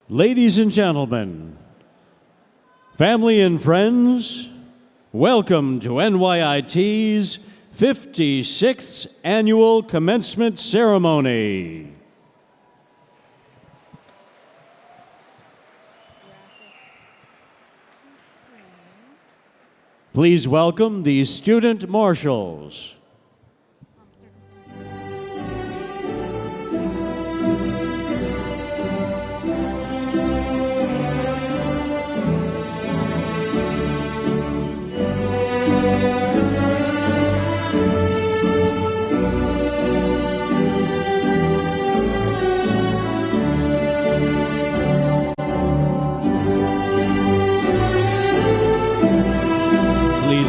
Ladies and gentlemen, family and friends, welcome to NYIT's 56th Annual Commencement Ceremony. Please welcome the student marshals.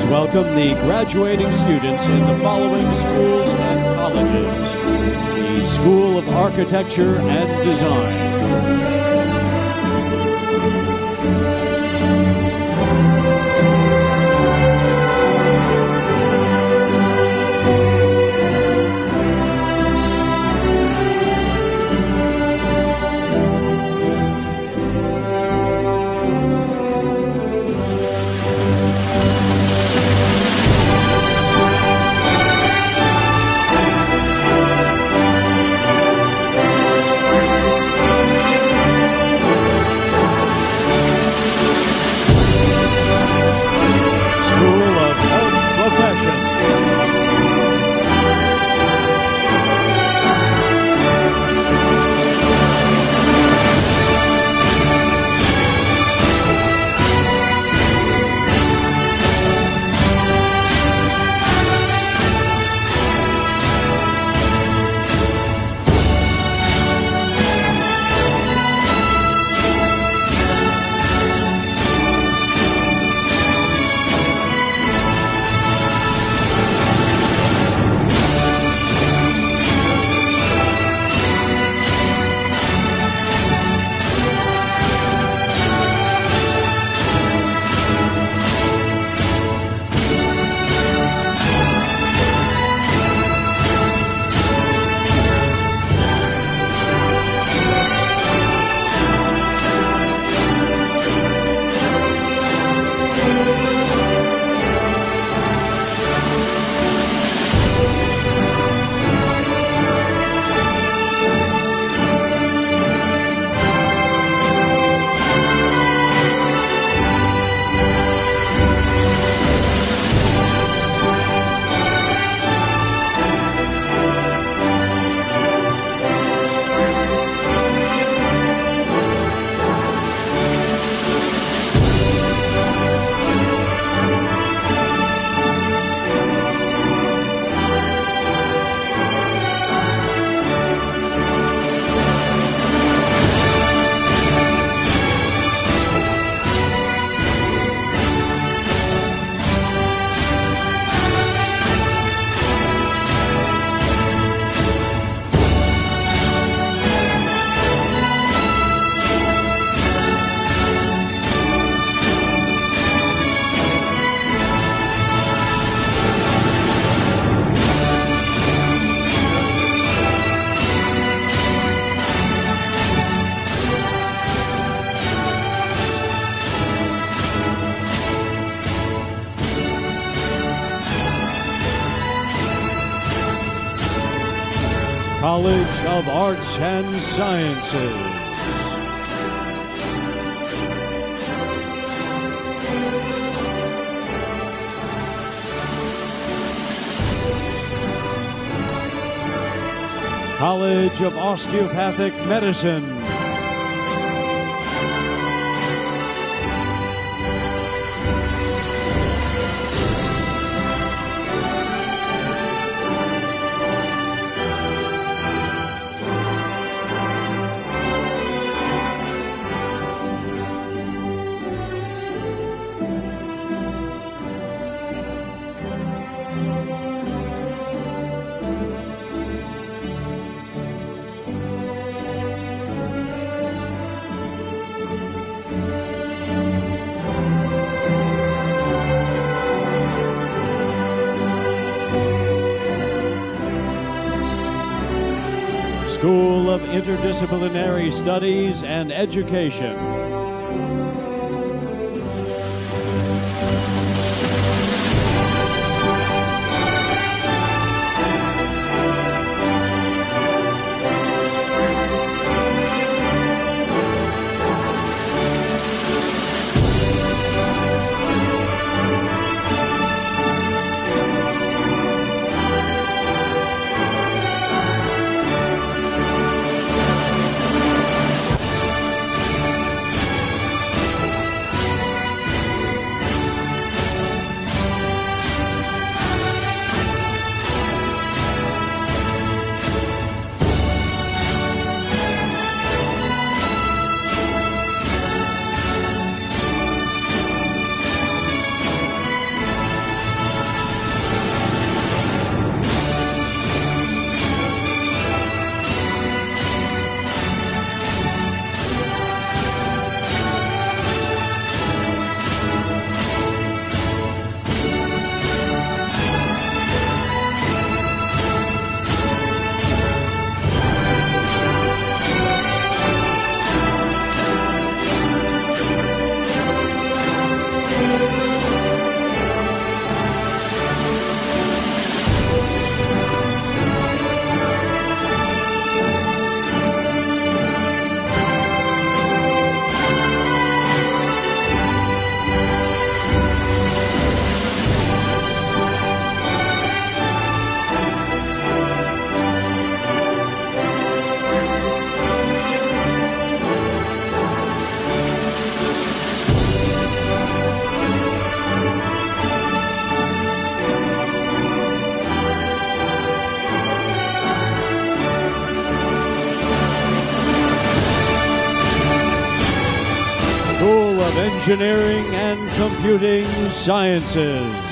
Welcome the graduating students in the following schools and colleges: the School of Architecture and Design, College of Arts and Sciences, College of Osteopathic Medicine, Interdisciplinary Studies and Education. Engineering and Computing Sciences.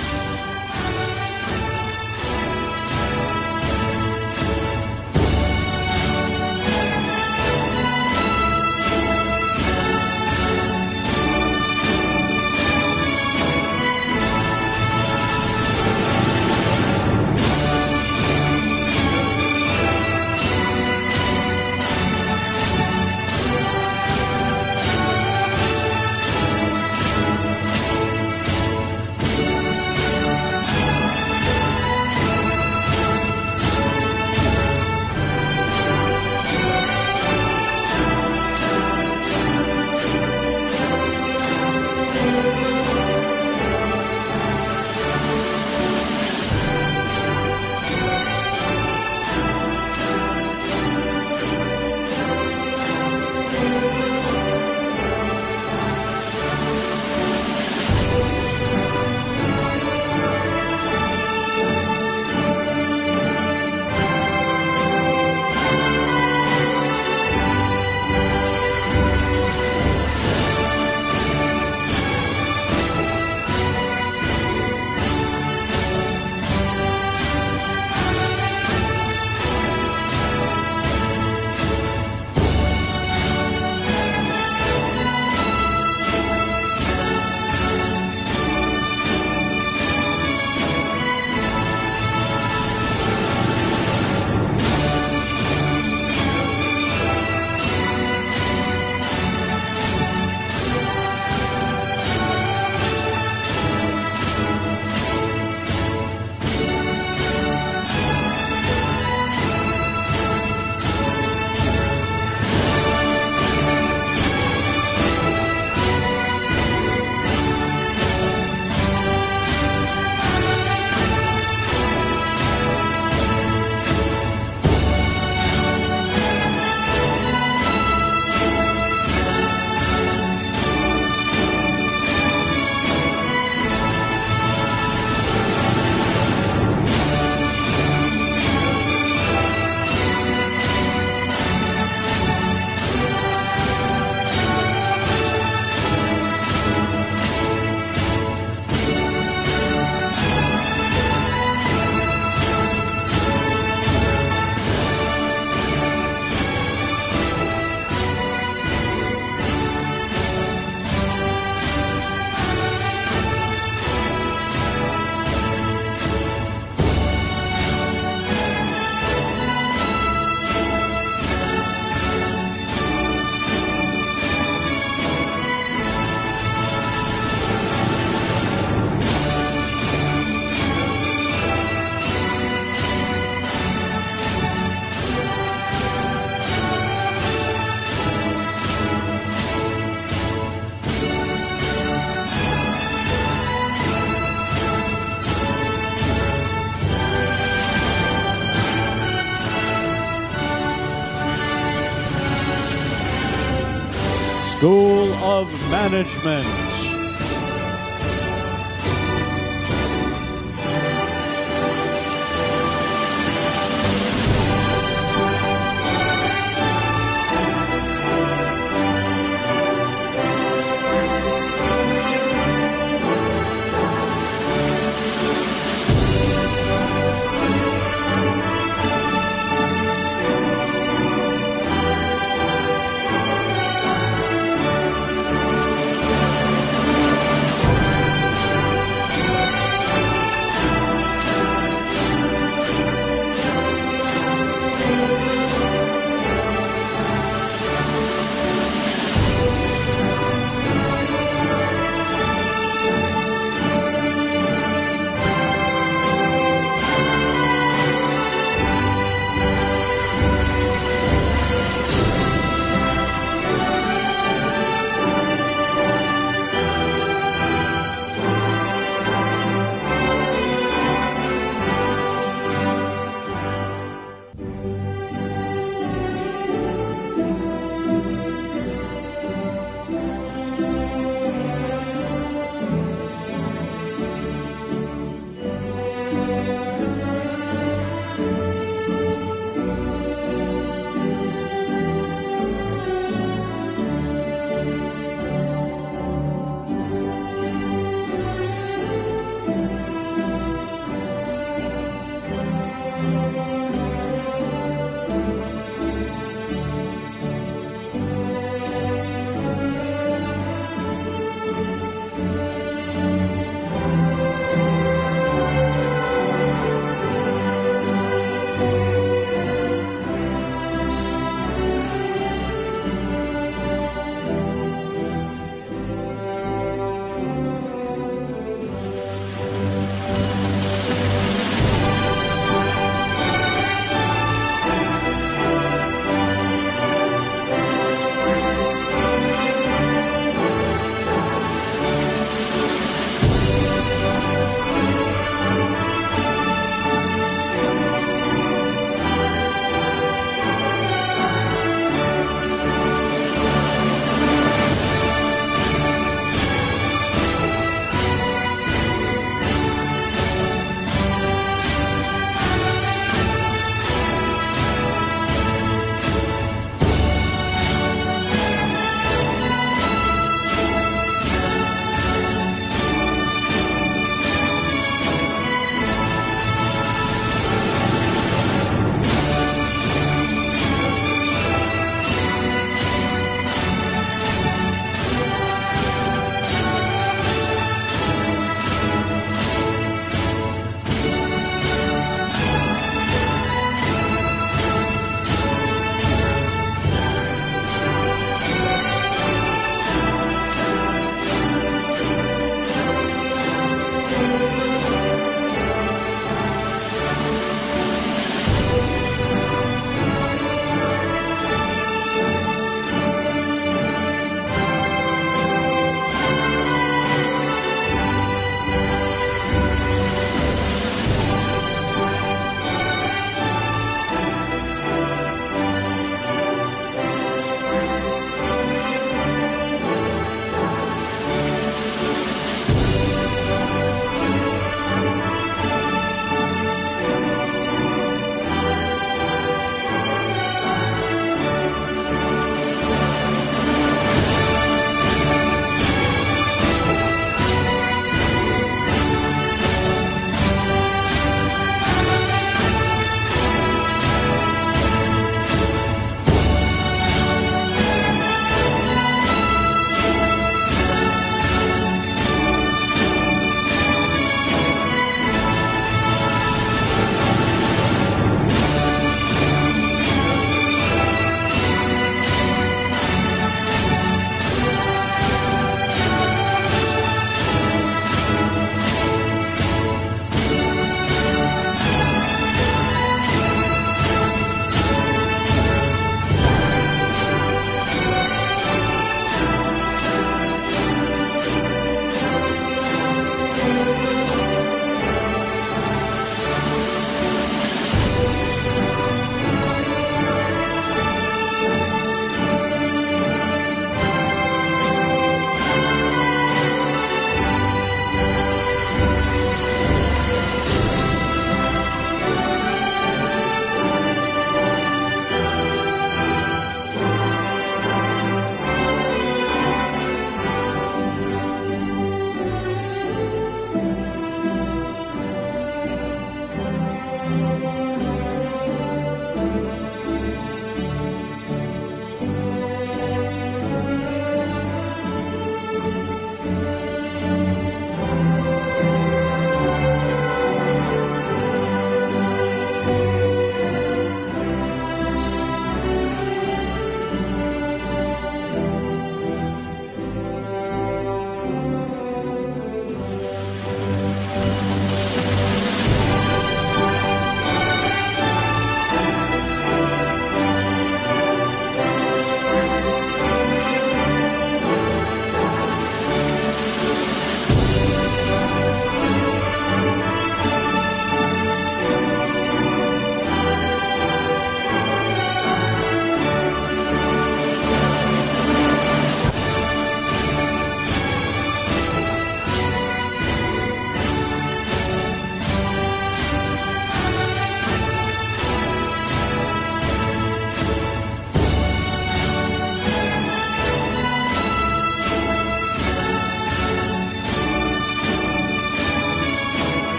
School of Management.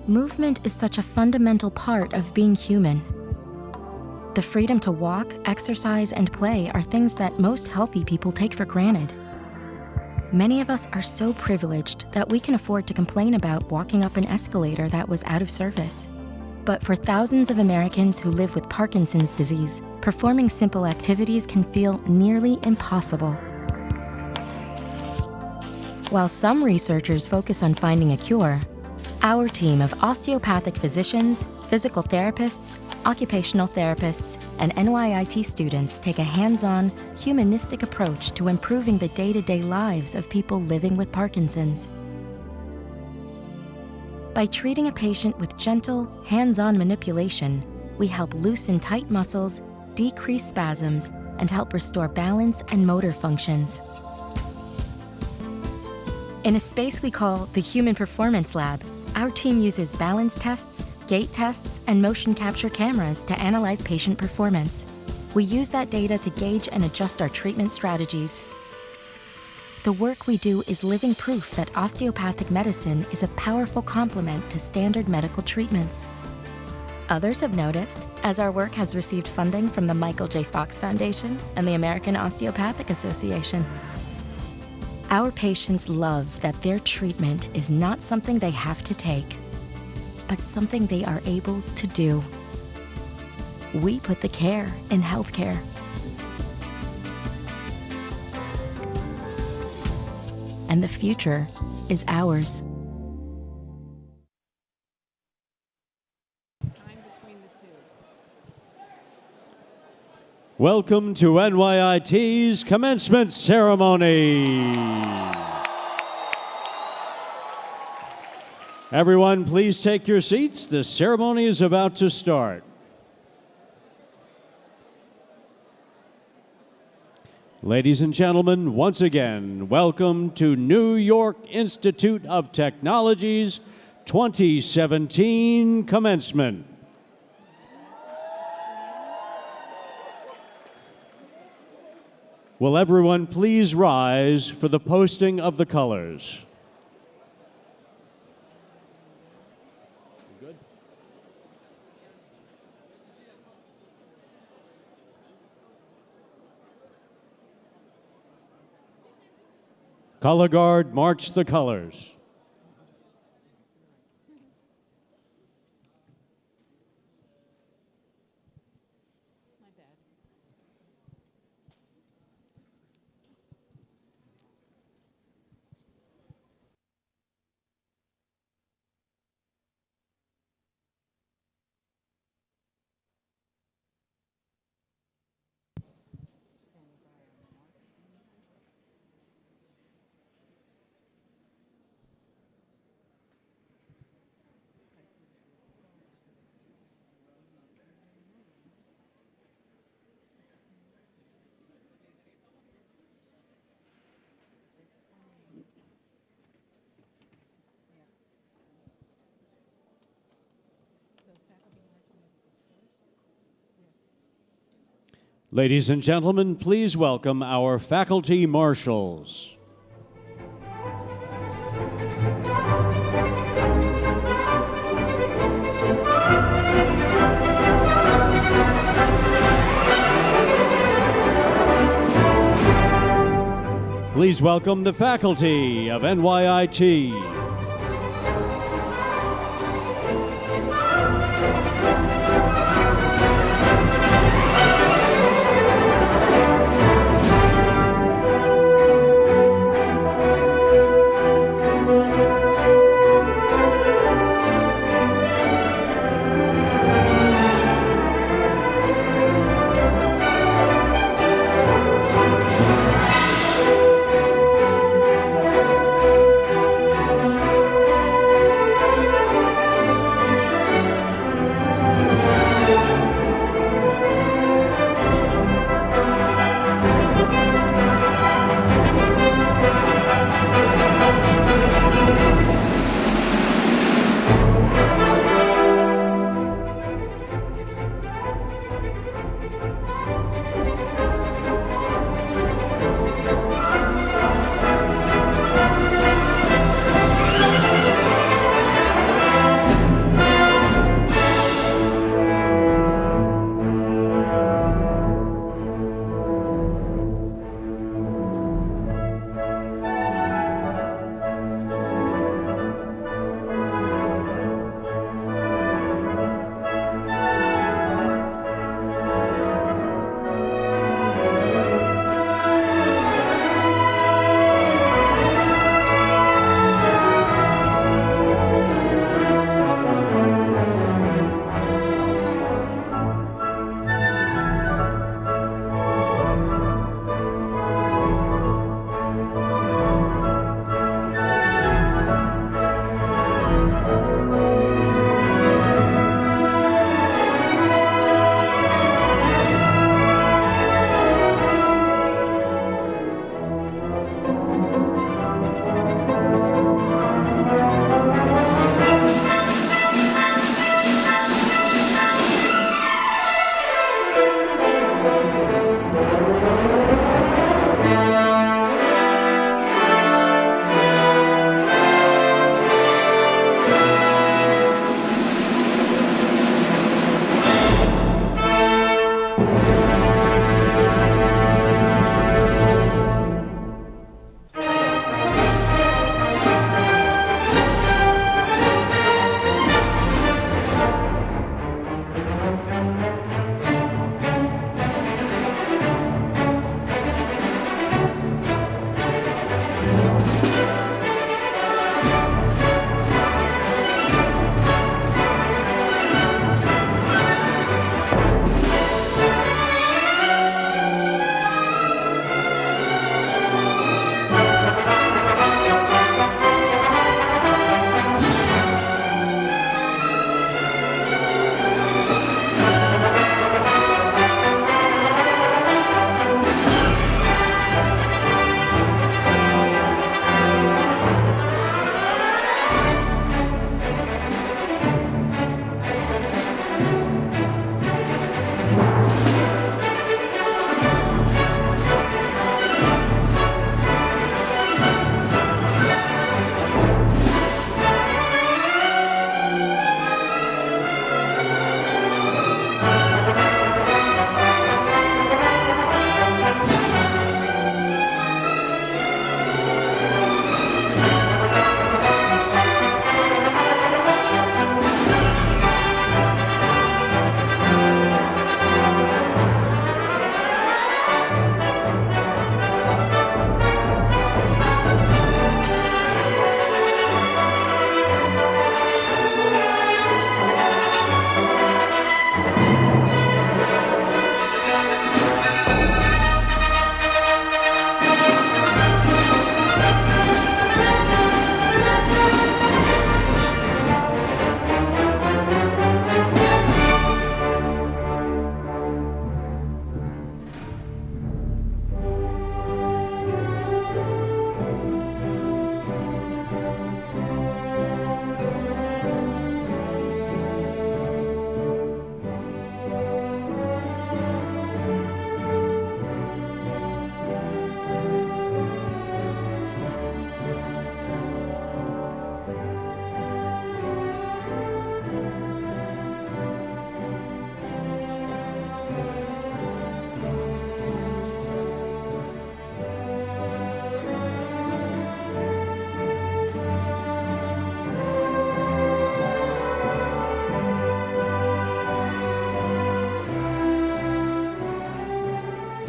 Movement is such a fundamental part of being human. The freedom to walk, exercise, and play are things that most healthy people take for granted. Many of us are so privileged that we can afford to complain about walking up an escalator that was out of service. But for thousands of Americans who live with Parkinson's disease, performing simple activities can feel nearly impossible. While some researchers focus on finding a cure, our team of osteopathic physicians, physical therapists, occupational therapists, and NYIT students take a hands-on, humanistic approach to improving the day-to-day lives of people living with Parkinson's. By treating a patient with gentle, hands-on manipulation, we help loosen tight muscles, decrease spasms, and help restore balance and motor functions. In a space we call the Human Performance Lab, our team uses balance tests, gait tests, and motion capture cameras to analyze patient performance. We use that data to gauge and adjust our treatment strategies. The work we do is living proof that osteopathic medicine is a powerful complement to standard medical treatments. Others have noticed, as our work has received funding from the Michael J. Fox Foundation and the American Osteopathic Association. Our patients love that their treatment is not something they have to take, but something they are able to do. We put the care in healthcare. And the future is ours. Welcome to NYIT's commencement ceremony. Everyone, please take your seats. The ceremony is about to start. Ladies and gentlemen, once again, welcome to New York Institute of Technology's 2017 commencement. Will everyone please rise for the posting of the colors? Good. Color guard, march the colors. Ladies and gentlemen, please welcome our faculty marshals. Please welcome the faculty of NYIT.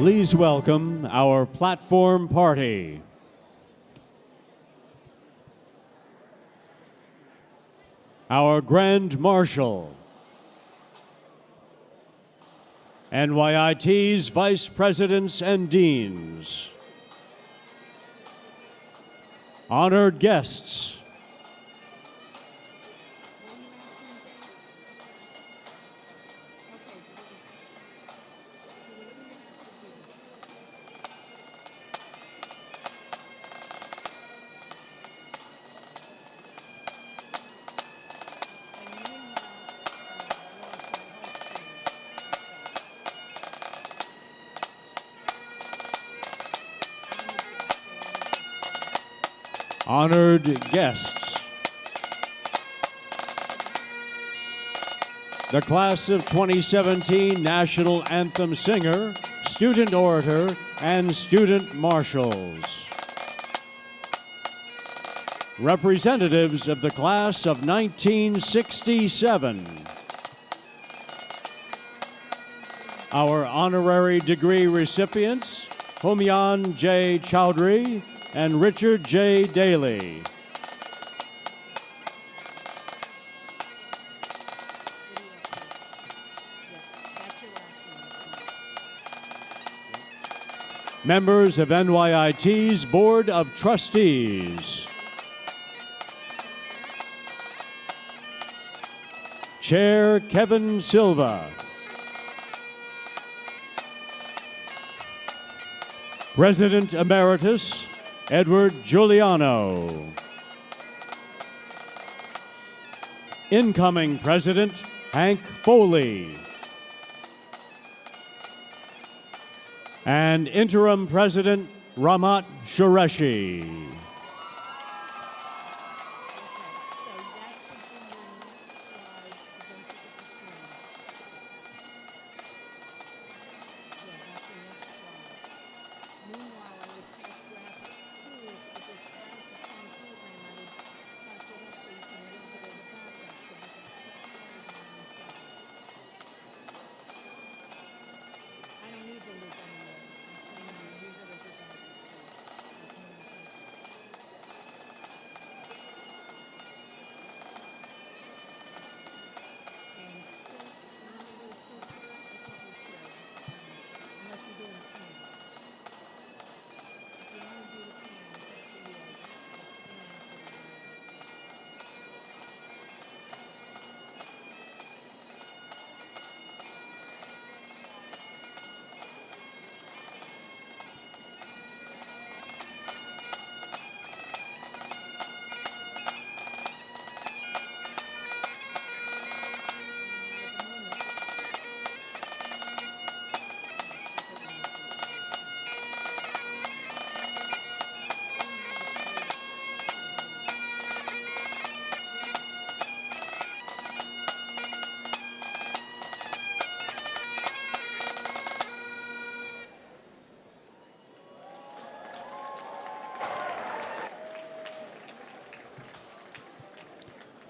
Please welcome our platform party. Our Grand Marshal, NYIT's Vice Presidents and Deans, honored guests, honored guests, the Class of 2017 National Anthem singer, student orator, and student marshals, representatives of the Class of 1967, our honorary degree recipients, Humyan J. Chowdhury and Richard J. Daly. Members of NYIT's Board of Trustees. Chair Kevin Silva. President Emeritus Edward Giuliano. Incoming President Hank Foley. And Interim President Ramat Qureshi.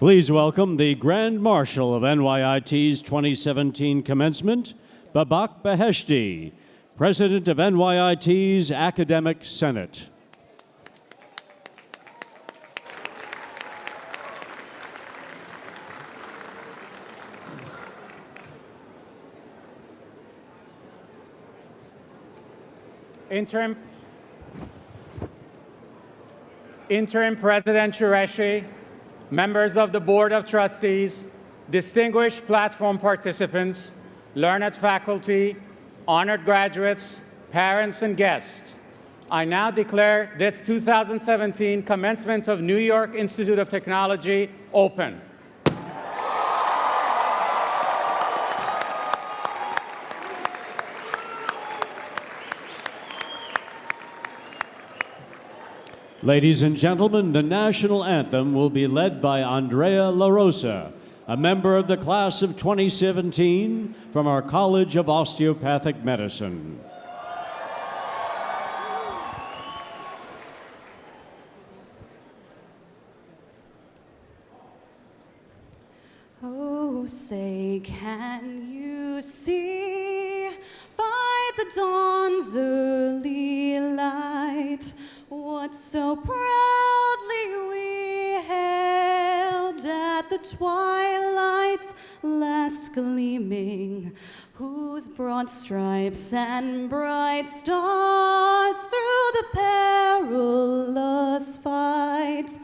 Please welcome the Grand Marshal of NYIT's 2017 Commencement, Babak Beheshti, President of NYIT's Academic Senate. Interim President Qureshi, members of the Board of Trustees, distinguished platform participants, learned faculty, honored graduates, parents, and guests, I now declare this 2017 Commencement of New York Institute of Technology open. Ladies and gentlemen, the national anthem will be led by Andrea La Rosa, a member of the Class of 2017 from our College of Osteopathic Medicine. Oh, say, can you see by the the dawn's early light, what so proudly we hailed at the twilight's last gleaming, whose broad stripes and bright stars through the perilous fight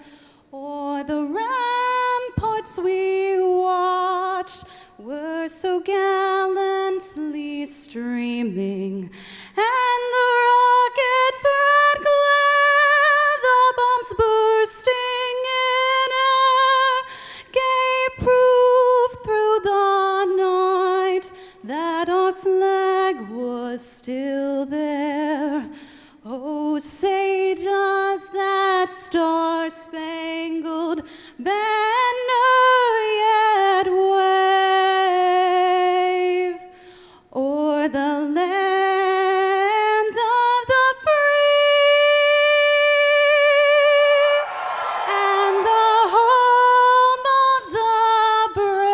o'er the ramparts we watched were so gallantly streaming, and the rockets' red glare, the bombs bursting in air, gave proof through the night that our flag was still there. Oh, say does that star-spangled banner yet wave o'er the land of the free and the home of the brave?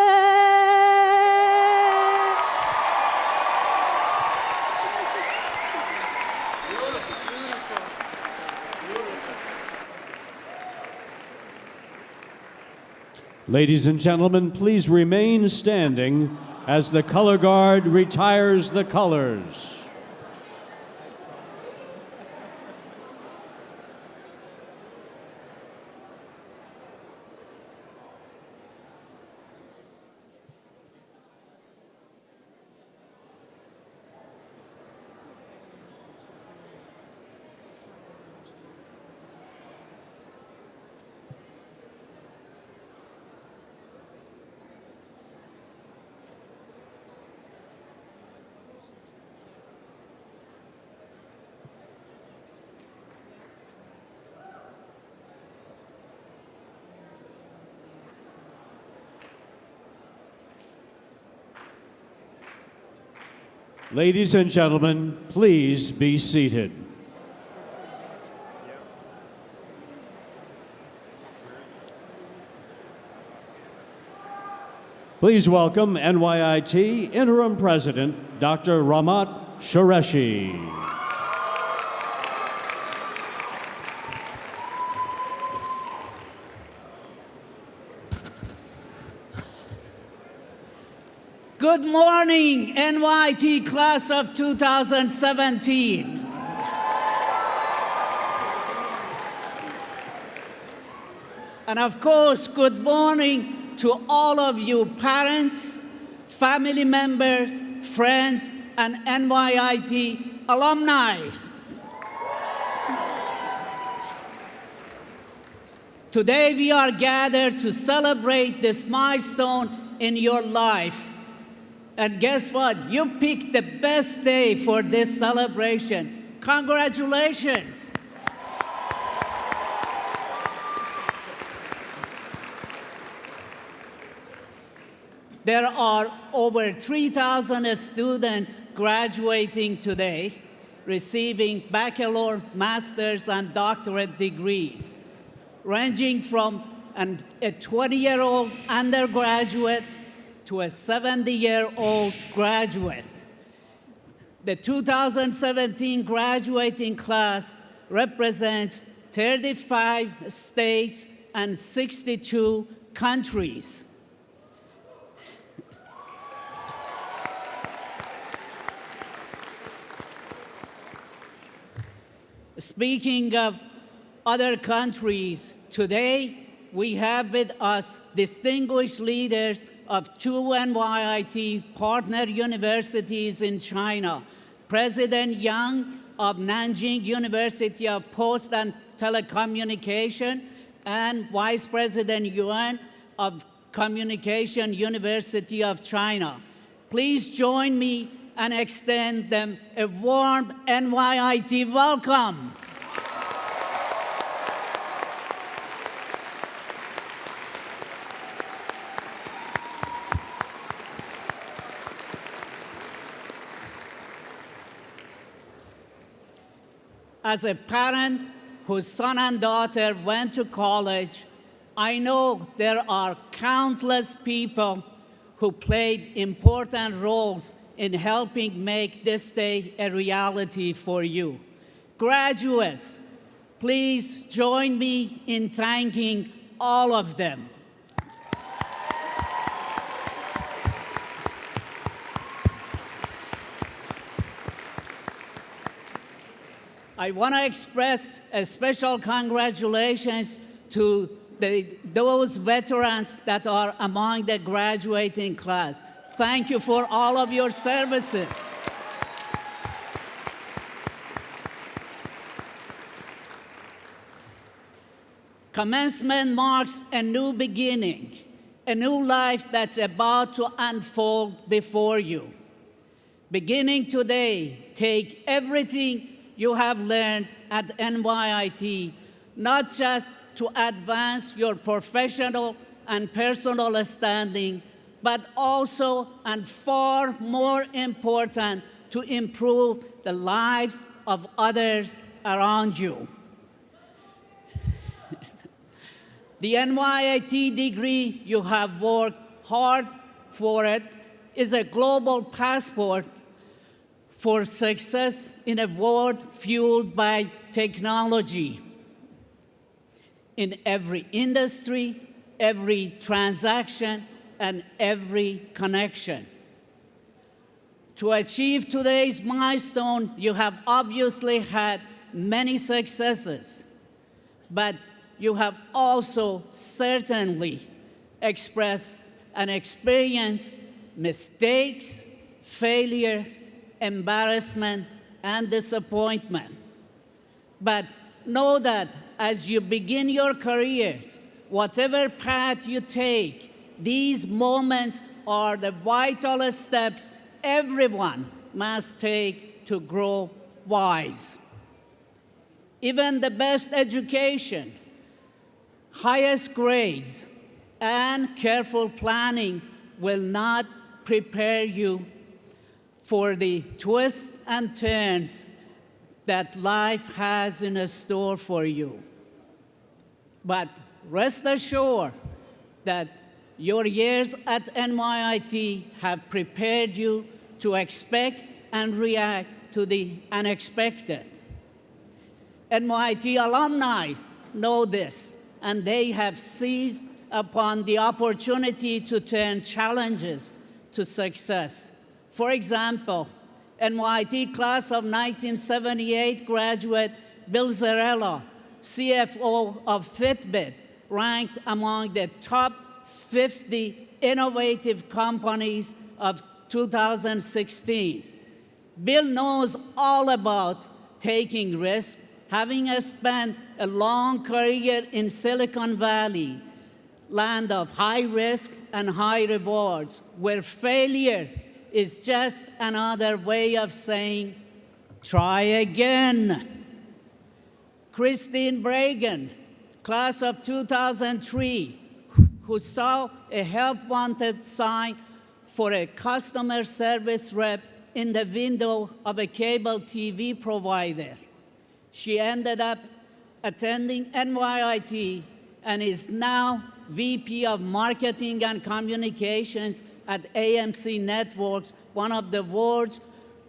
Ladies and gentlemen, please remain standing as the color guard retires the colors. Ladies and gentlemen, please be seated. Please welcome NYIT Interim President, Dr. Ramat Qureshi. Good morning, NYIT class of 2017. And of course, good morning to all of you parents, family members, friends, and NYIT alumni. Today we are gathered to celebrate this milestone in your life. And guess what? You picked the best day for this celebration. Congratulations. There are over 3,000 students graduating today, receiving bachelor, master's, and doctorate degrees, ranging from a 20-year-old undergraduate to a 70-year-old graduate. The 2017 graduating class represents 35 states and 62 countries. Speaking of other countries, today we have with us distinguished leaders of two NYIT partner universities in China, President Yang of Nanjing University of Post and Telecommunication, and Vice President Yuan of Communication University of China. Please join me and extend them a warm NYIT welcome. As a parent whose son and daughter went to college, I know there are countless people who played important roles in helping make this day a reality for you. Graduates, please join me in thanking all of them. I want to express a special congratulations to those veterans that are among the graduating class. Thank you for all of your services. Commencement marks a new beginning, a new life that's about to unfold before you. Beginning today, take everything you have learned at NYIT, not just to advance your professional and personal standing, but also, and far more important, to improve the lives of others around you. The NYIT degree, you have worked hard for it, is a global passport for success in a world fueled by technology. In every industry, every transaction, and every connection. To achieve today's milestone, you have obviously had many successes, but you have also certainly expressed and experienced mistakes, failure, embarrassment, and disappointment. But know that as you begin your careers, whatever path you take, these moments are the vital steps everyone must take to grow wise. Even the best education, highest grades, and careful planning will not prepare you for the twists and turns that life has in store for you. But rest assured that your years at NYIT have prepared you to expect and react to the unexpected. NYIT alumni know this, and they have seized upon the opportunity to turn challenges to success. For example, NYIT class of 1978 graduate Bill Zarella, CFO of Fitbit, ranked among the top 50 innovative companies of 2016. Bill knows all about taking risks, having spent a long career in Silicon Valley, land of high risk and high rewards, where failure is just another way of saying, try again. Christine Bragan, class of 2003, who saw a help wanted sign for a customer service rep in the window of a cable TV provider. She ended up attending NYIT and is now VP of Marketing and Communications at AMC Networks, one of the world's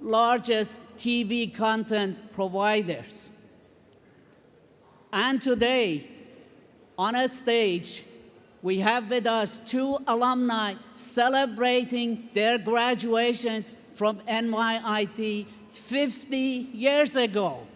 largest TV content providers. And today, on a stage, we have with us two alumni celebrating their graduations from NYIT 50 years ago.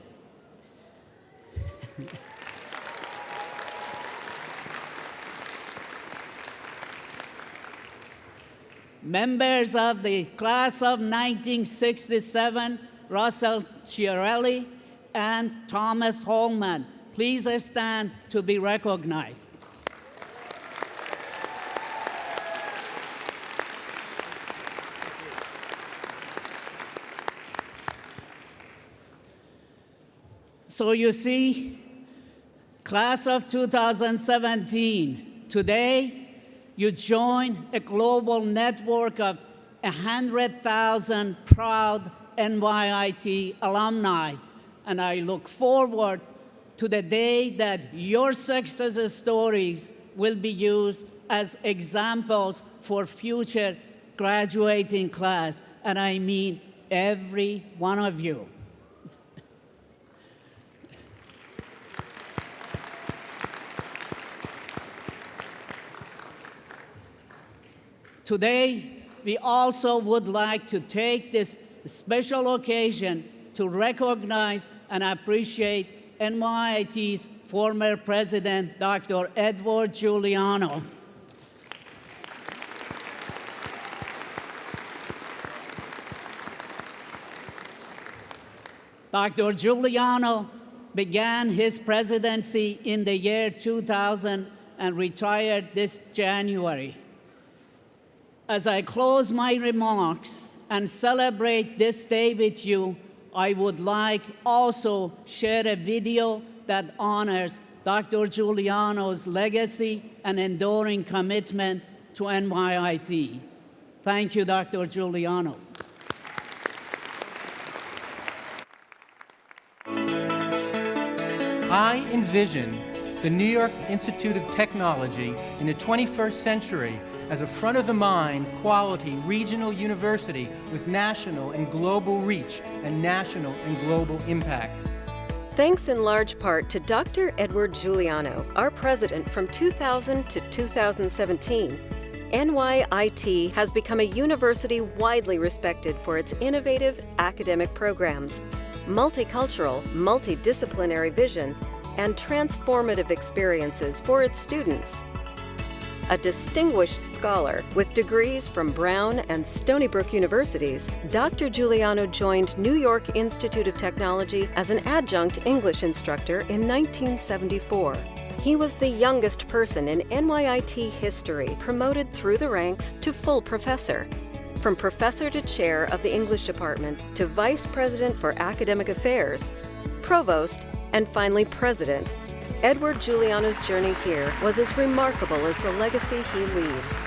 Members of the class of 1967, Russell Chiarelli and Thomas Holman, please stand to be recognized. So you see, class of 2017, today, you join a global network of 100,000 proud NYIT alumni, and I look forward to the day that your success stories will be used as examples for future graduating class. and I mean every one of you. Today, we also would like to take this special occasion to recognize and appreciate NYIT's former president, Dr. Edward Giuliano. Dr. Giuliano began his presidency in the year 2000 and retired this January. As I close my remarks and celebrate this day with you, I would like also share a video that honors Dr. Giuliano's legacy and enduring commitment to NYIT. Thank you, Dr. Giuliano. I envision the New York Institute of Technology in the 21st century as a front-of-the-mind, quality, regional university with national and global reach and national and global impact. Thanks in large part to Dr. Edward Giuliano, our president from 2000 to 2017. NYIT has become a university widely respected for its innovative academic programs, multicultural, multidisciplinary vision, and transformative experiences for its students. A distinguished scholar with degrees from Brown and Stony Brook universities, Dr. Giuliano joined New York Institute of Technology as an adjunct English instructor in 1974. He was the youngest person in NYIT history promoted through the ranks to full professor. From professor to chair of the English department to vice president for academic affairs, provost, and finally president, Edward Giuliano's journey here was as remarkable as the legacy he leaves.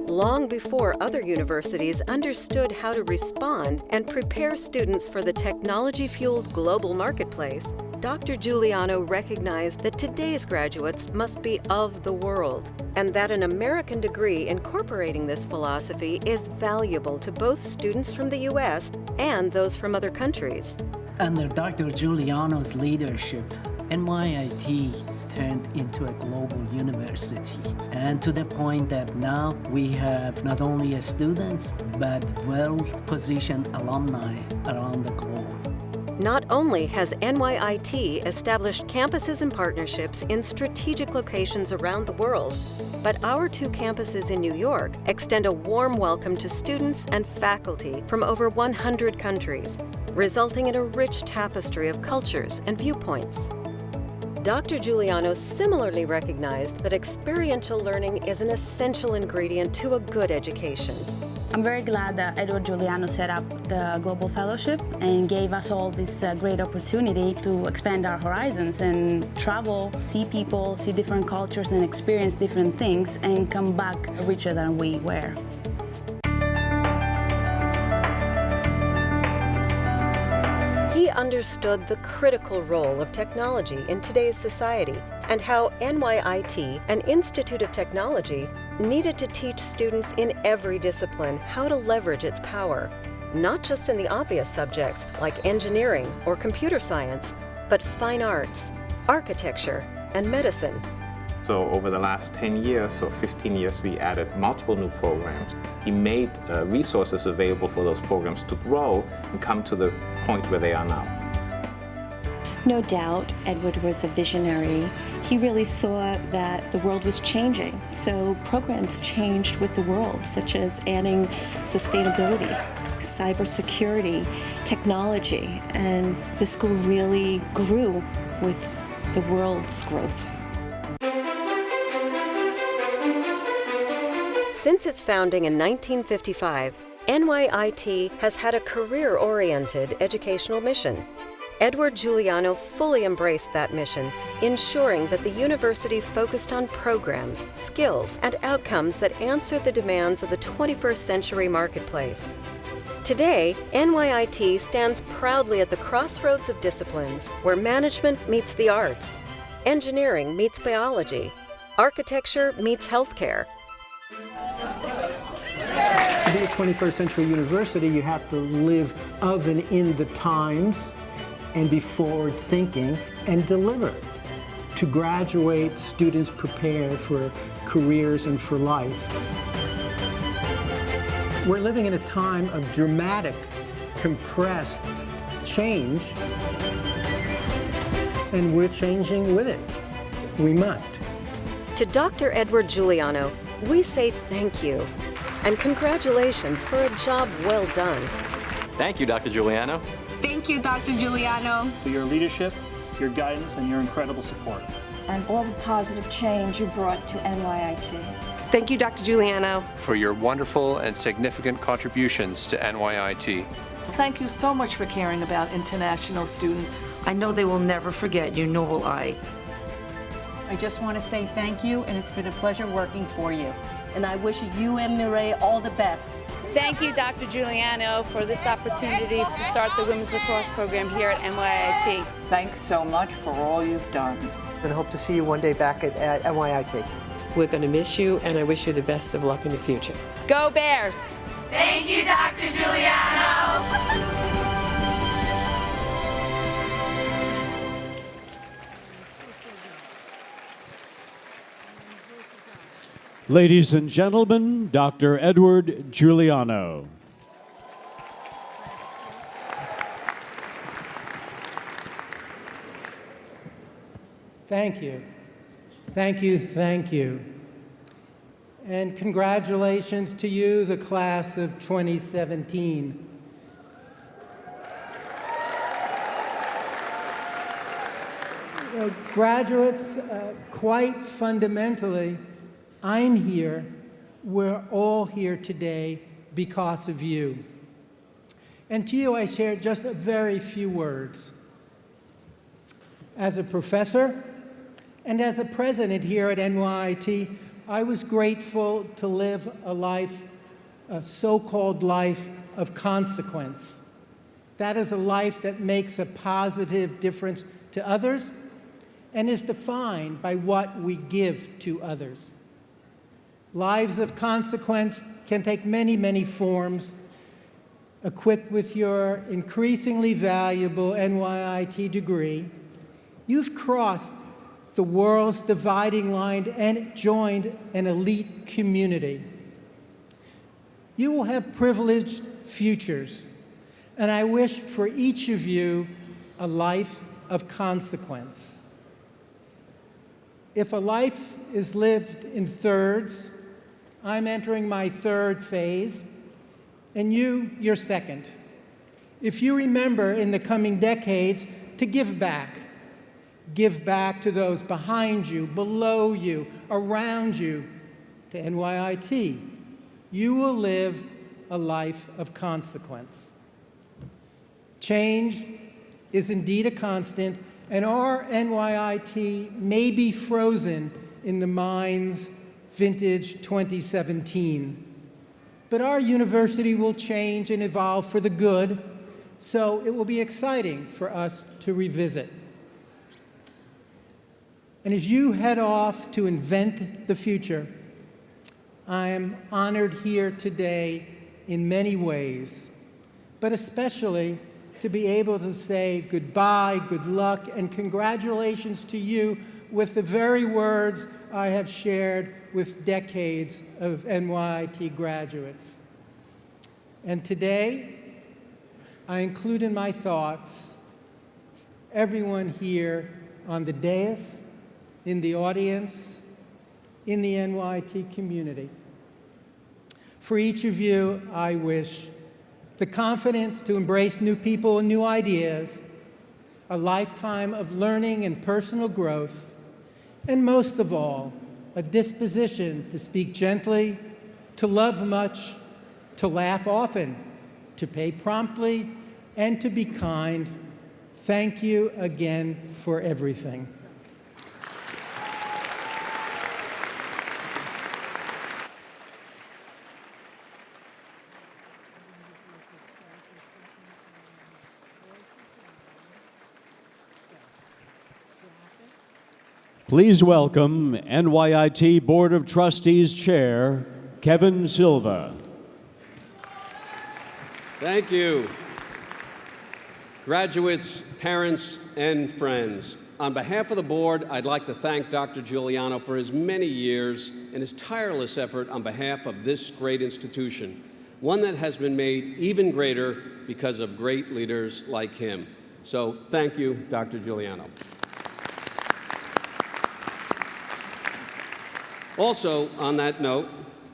Long before other universities understood how to respond and prepare students for the technology-fueled global marketplace, Dr. Giuliano recognized that today's graduates must be of the world, and that an American degree incorporating this philosophy is valuable to both students from the U.S. and those from other countries. Under Dr. Giuliano's leadership, NYIT turned into a global university, and to the point that now we have not only students, but well-positioned alumni around the globe. Not only has NYIT established campuses and partnerships in strategic locations around the world, but our two campuses in New York extend a warm welcome to students and faculty from over 100 countries, resulting in a rich tapestry of cultures and viewpoints. Dr. Giuliano similarly recognized that experiential learning is an essential ingredient to a good education. I'm very glad that Edward Giuliano set up the Global Fellowship and gave us all this great opportunity to expand our horizons and travel, see people, see different cultures and experience different things and come back richer than we were. He understood the critical role of technology in today's society and how NYIT, an Institute of Technology, needed to teach students in every discipline how to leverage its power, not just in the obvious subjects like engineering or computer science, but fine arts, architecture, and medicine. So over the last 10 years or 15 years, we added multiple new programs. He made resources available for those programs to grow and come to the point where they are now. No doubt, Edward was a visionary. He really saw that the world was changing, so programs changed with the world, such as adding sustainability, cybersecurity, technology, and the school really grew with the world's growth. Since its founding in 1955, NYIT has had a career-oriented educational mission. Edward Giuliano fully embraced that mission, ensuring that the university focused on programs, skills, and outcomes that answered the demands of the 21st century marketplace. Today, NYIT stands proudly at the crossroads of disciplines where management meets the arts, engineering meets biology, architecture meets healthcare, To be a 21st century university, you have to live of and in the times and be forward thinking and deliver. To graduate students prepared for careers and for life. We're living in a time of dramatic, compressed change, and we're changing with it. We must. To Dr. Edward Giuliano, we say thank you and congratulations for a job well done. Thank you, Dr. Giuliano. Thank you, Dr. Giuliano. For your leadership, your guidance, and your incredible support. And all the positive change you brought to NYIT. Thank you, Dr. Giuliano. For your wonderful and significant contributions to NYIT. Thank you so much for caring about international students. I know they will never forget you, nor will I. I just want to say thank you, and it's been a pleasure working for you. And I wish you and Mireille all the best. Thank you, Dr. Giuliano, for this opportunity to start the Women's Lacrosse program here at NYIT. Thanks so much for all you've done. And hope to see you one day back at NYIT. We're going to miss you, and I wish you the best of luck in the future. Go Bears! Thank you, Dr. Giuliano. Ladies and gentlemen, Dr. Edward Giuliano. Thank you. Thank you, thank you. And congratulations to you, the class of 2017. Graduates, quite fundamentally, I'm here, we're all here today because of you. And to you, I share just a very few words. As a professor and as a president here at NYIT, I was grateful to live a life, a so-called life of consequence. That is a life that makes a positive difference to others and is defined by what we give to others. Lives of consequence can take many, many forms. Equipped with your increasingly valuable NYIT degree, you've crossed the world's dividing line and joined an elite community. You will have privileged futures, and I wish for each of you a life of consequence. If a life is lived in thirds, I'm entering my third phase, and you, your second. If you remember in the coming decades to give back to those behind you, below you, around you, to NYIT, you will live a life of consequence. Change is indeed a constant, and our NYIT may be frozen in the mind's vintage 2017. But our university will change and evolve for the good, so it will be exciting for us to revisit. And as you head off to invent the future, I am honored here today in many ways, but especially to be able to say goodbye, good luck, and congratulations to you with the very words I have shared with decades of NYIT graduates. And today, I include in my thoughts everyone here on the dais, in the audience, in the NYIT community. For each of you, I wish the confidence to embrace new people and new ideas, a lifetime of learning and personal growth, and most of all, a disposition to speak gently, to love much, to laugh often, to pay promptly, and to be kind. Thank you again for everything. Please welcome NYIT Board of Trustees Chair, Kevin Silva. Thank you. Graduates, parents, and friends, on behalf of the board, I'd like to thank Dr. Giuliano for his many years and his tireless effort on behalf of this great institution, one that has been made even greater because of great leaders like him. So thank you, Dr. Giuliano. Also, on that note,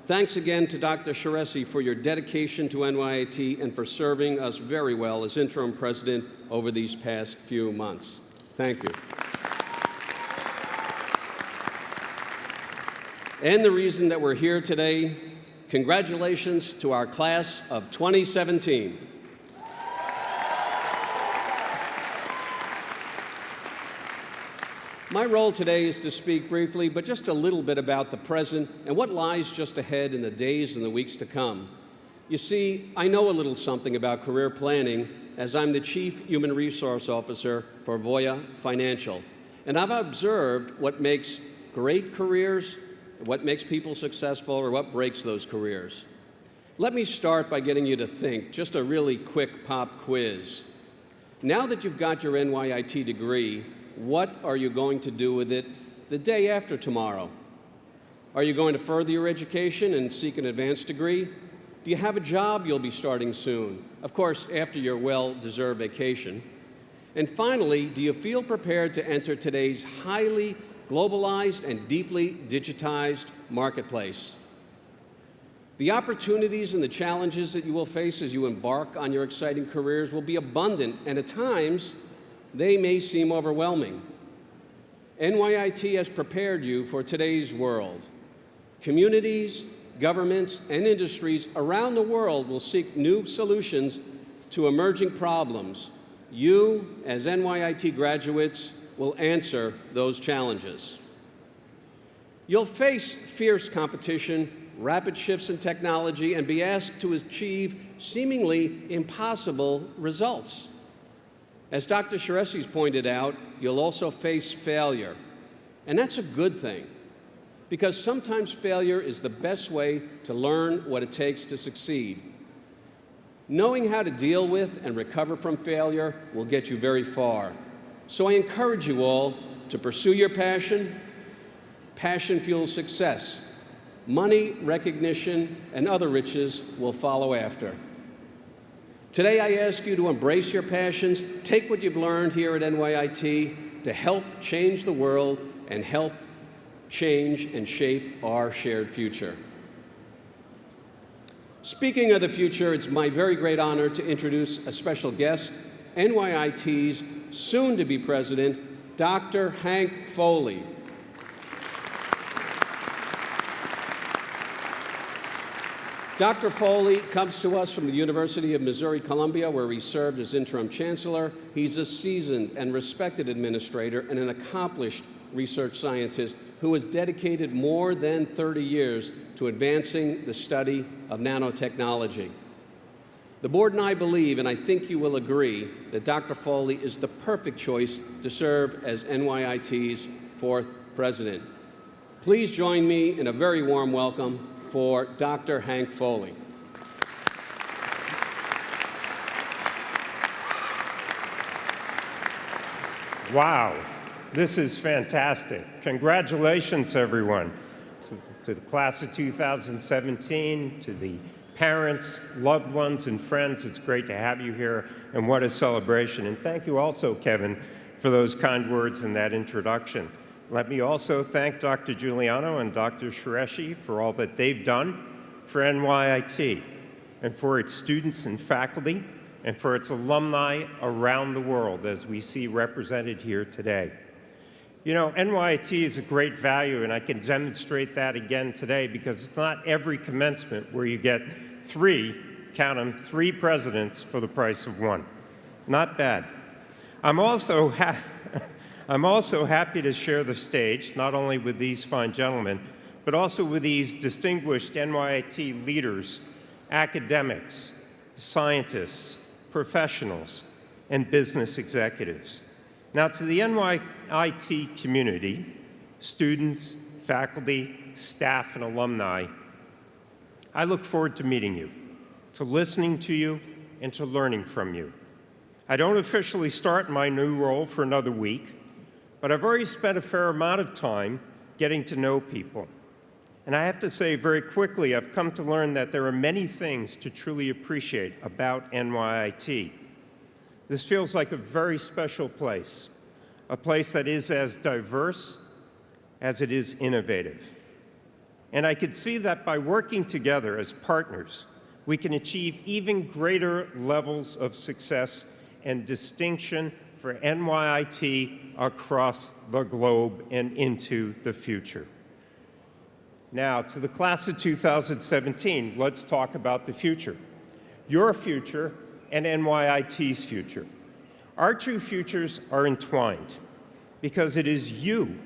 thanks again to Dr. Shiresi for your dedication to NYIT and for serving us very well as interim president over these past few months. Thank you. And the reason that we're here today, congratulations to our class of 2017. My role today is to speak briefly, but just a little bit about the present and what lies just ahead in the days and the weeks to come. You see, I know a little something about career planning as I'm the Chief Human Resource Officer for Voya Financial. And I've observed what makes great careers, what makes people successful, or what breaks those careers. Let me start by getting you to think, just a really quick pop quiz. Now that you've got your NYIT degree, what are you going to do with it the day after tomorrow? Are you going to further your education and seek an advanced degree? Do you have a job you'll be starting soon? Of course, after your well-deserved vacation. And finally, do you feel prepared to enter today's highly globalized and deeply digitized marketplace? The opportunities and the challenges that you will face as you embark on your exciting careers will be abundant, and at times, they may seem overwhelming. NYIT has prepared you for today's world. Communities, governments, and industries around the world will seek new solutions to emerging problems. You, as NYIT graduates, will answer those challenges. You'll face fierce competition, rapid shifts in technology, and be asked to achieve seemingly impossible results. As Dr. Shiresi's pointed out, you'll also face failure. And that's a good thing, because sometimes failure is the best way to learn what it takes to succeed. Knowing how to deal with and recover from failure will get you very far. So I encourage you all to pursue your passion. Passion fuels success. Money, recognition, and other riches will follow after. Today, I ask you to embrace your passions, take what you've learned here at NYIT to help change the world and help change and shape our shared future. Speaking of the future, it's my very great honor to introduce a special guest, NYIT's soon-to-be president, Dr. Hank Foley. Dr. Foley comes to us from the University of Missouri-Columbia, where he served as interim chancellor. He's a seasoned and respected administrator and an accomplished research scientist who has dedicated more than 30 years to advancing the study of nanotechnology. The board and I believe, and I think you will agree, that Dr. Foley is the perfect choice to serve as NYIT's fourth president. Please join me in a very warm welcome for Dr. Hank Foley. Wow, this is fantastic. Congratulations, everyone. To the class of 2017, to the parents, loved ones, and friends, it's great to have you here, and what a celebration. And thank you also, Kevin, for those kind words in that introduction. Let me also thank Dr. Giuliano and Dr. Shiresi for all that they've done for NYIT and for its students and faculty and for its alumni around the world, as we see represented here today. You know, NYIT is a great value, and I can demonstrate that again today, because it's not every commencement where you get three, count them, three presidents for the price of one. Not bad. I'm also happy to share the stage, not only with these fine gentlemen, but also with these distinguished NYIT leaders, academics, scientists, professionals, and business executives. Now, to the NYIT community, students, faculty, staff, and alumni, I look forward to meeting you, to listening to you, and to learning from you. I don't officially start my new role for another week, but I've already spent a fair amount of time getting to know people. And I have to say very quickly, I've come to learn that there are many things to truly appreciate about NYIT. This feels like a very special place, a place that is as diverse as it is innovative. And I could see that by working together as partners, we can achieve even greater levels of success and distinction for NYIT across the globe and into the future. Now, to the class of 2017, let's talk about the future. Your future and NYIT's future. Our two futures are entwined because it is you.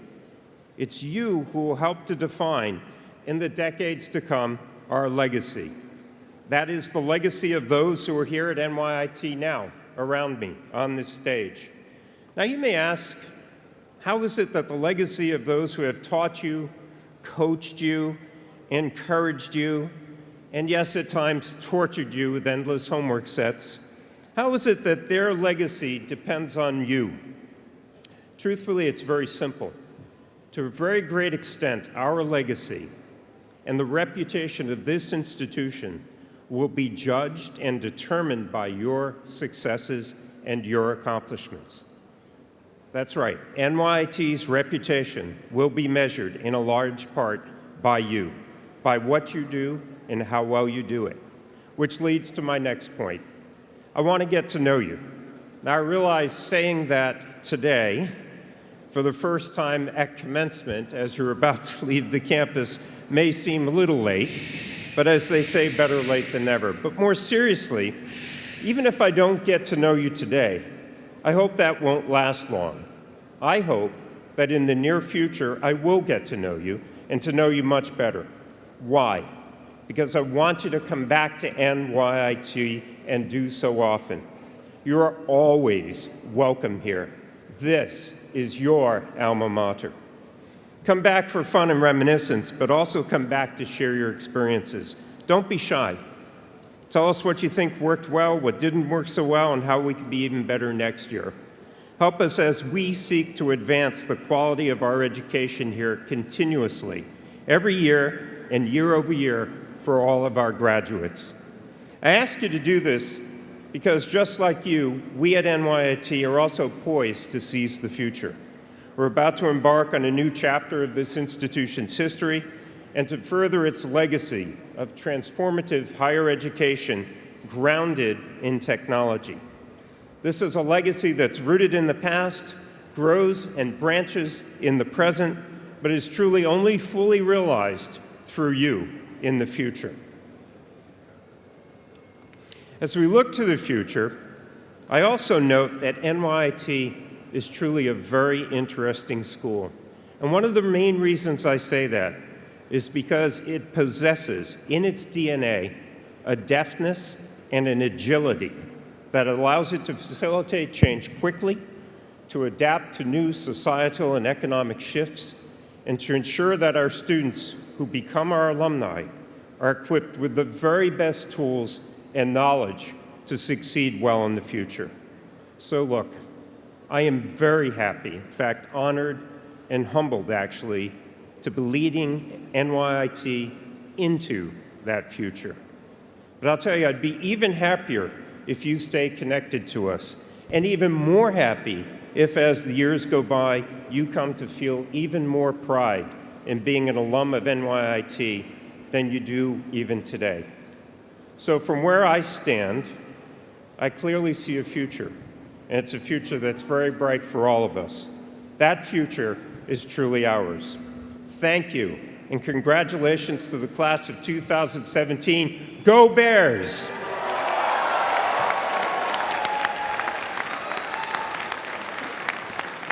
It's you who will help to define, in the decades to come, our legacy. That is the legacy of those who are here at NYIT now, around me, on this stage. Now you may ask, how is it that the legacy of those who have taught you, coached you, encouraged you, and yes, at times tortured you with endless homework sets, how is it that their legacy depends on you? Truthfully, it's very simple. To a very great extent, our legacy and the reputation of this institution will be judged and determined by your successes and your accomplishments. That's right, NYIT's reputation will be measured in a large part by you, by what you do and how well you do it, which leads to my next point. I want to get to know you. Now, I realize saying that today, for the first time at commencement, as you're about to leave the campus, may seem a little late, but as they say, better late than never. But more seriously, even if I don't get to know you today, I hope that won't last long. I hope that in the near future, I will get to know you and to know you much better. Why? Because I want you to come back to NYIT and do so often. You are always welcome here. This is your alma mater. Come back for fun and reminiscence, but also come back to share your experiences. Don't be shy. Tell us what you think worked well, what didn't work so well, and how we can be even better next year. Help us as we seek to advance the quality of our education here continuously, every year and year over year for all of our graduates. I ask you to do this because just like you, we at NYIT are also poised to seize the future. We're about to embark on a new chapter of this institution's history and to further its legacy of transformative higher education grounded in technology. This is a legacy that's rooted in the past, grows and branches in the present, but is truly only fully realized through you in the future. As we look to the future, I also note that NYIT is truly a very interesting school. And one of the main reasons I say that is because it possesses in its DNA a deftness and an agility that allows it to facilitate change quickly, to adapt to new societal and economic shifts, and to ensure that our students who become our alumni are equipped with the very best tools and knowledge to succeed well in the future. So look, I am very happy, in fact, honored and humbled, actually, to be leading NYIT into that future. But I'll tell you, I'd be even happier if you stay connected to us, and even more happy if, as the years go by, you come to feel even more pride in being an alum of NYIT than you do even today. So from where I stand, I clearly see a future. And it's a future that's very bright for all of us. That future is truly ours. Thank you, and congratulations to the class of 2017. Go Bears!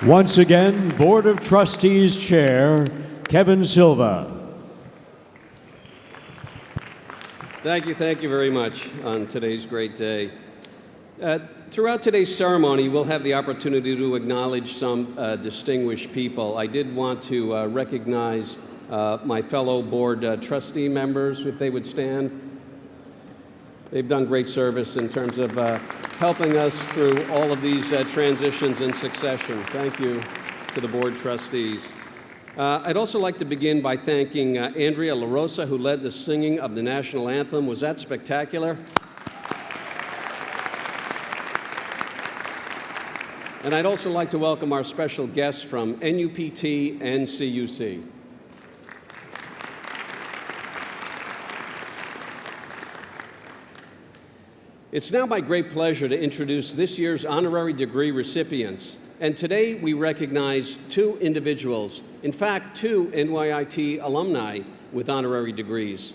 Once again, Board of Trustees Chair, Kevin Silva. Thank you very much on today's great day. Throughout today's ceremony, we'll have the opportunity to acknowledge some distinguished people. I did want to recognize my fellow board trustee members, if they would stand. They've done great service in terms of helping us through all of these transitions and succession. Thank you to the board trustees. I'd also like to begin by thanking Andrea LaRosa, who led the singing of the national anthem. Was that spectacular? And I'd also like to welcome our special guests from NUPT and CUC. It's now my great pleasure to introduce this year's honorary degree recipients. And today we recognize two individuals, in fact, two NYIT alumni with honorary degrees.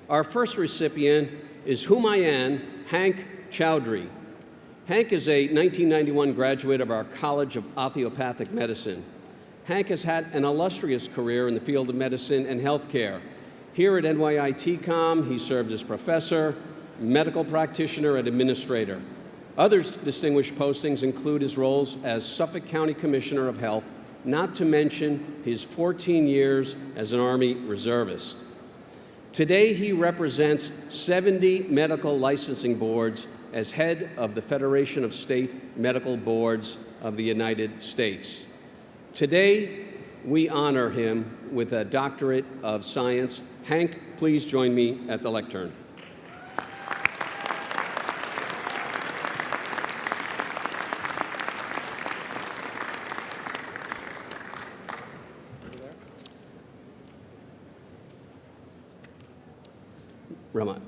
Our first recipient is Humayun Hank Chowdhury. Hank is a 1991 graduate of our College of Osteopathic Medicine. Hank has had an illustrious career in the field of medicine and healthcare. Here at NYIT-Com, he served as professor, medical practitioner, and administrator. Other distinguished postings include his roles as Suffolk County Commissioner of Health, not to mention his 14 years as an Army reservist. Today, he represents 70 medical licensing boards as head of the Federation of State Medical Boards of the United States. Today, we honor him with a Doctorate of Science. Hank, please join me at the lectern. Ramat.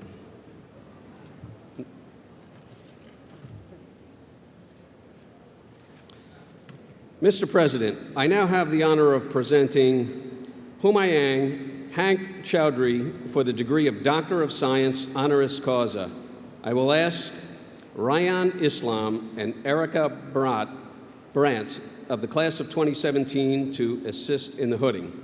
Mr. President, I now have the honor of presenting Humayun Hank Chowdhury for the degree of Doctor of Science honoris causa. I will ask Ryan Islam and Erica Brandt of the class of 2017 to assist in the hooding.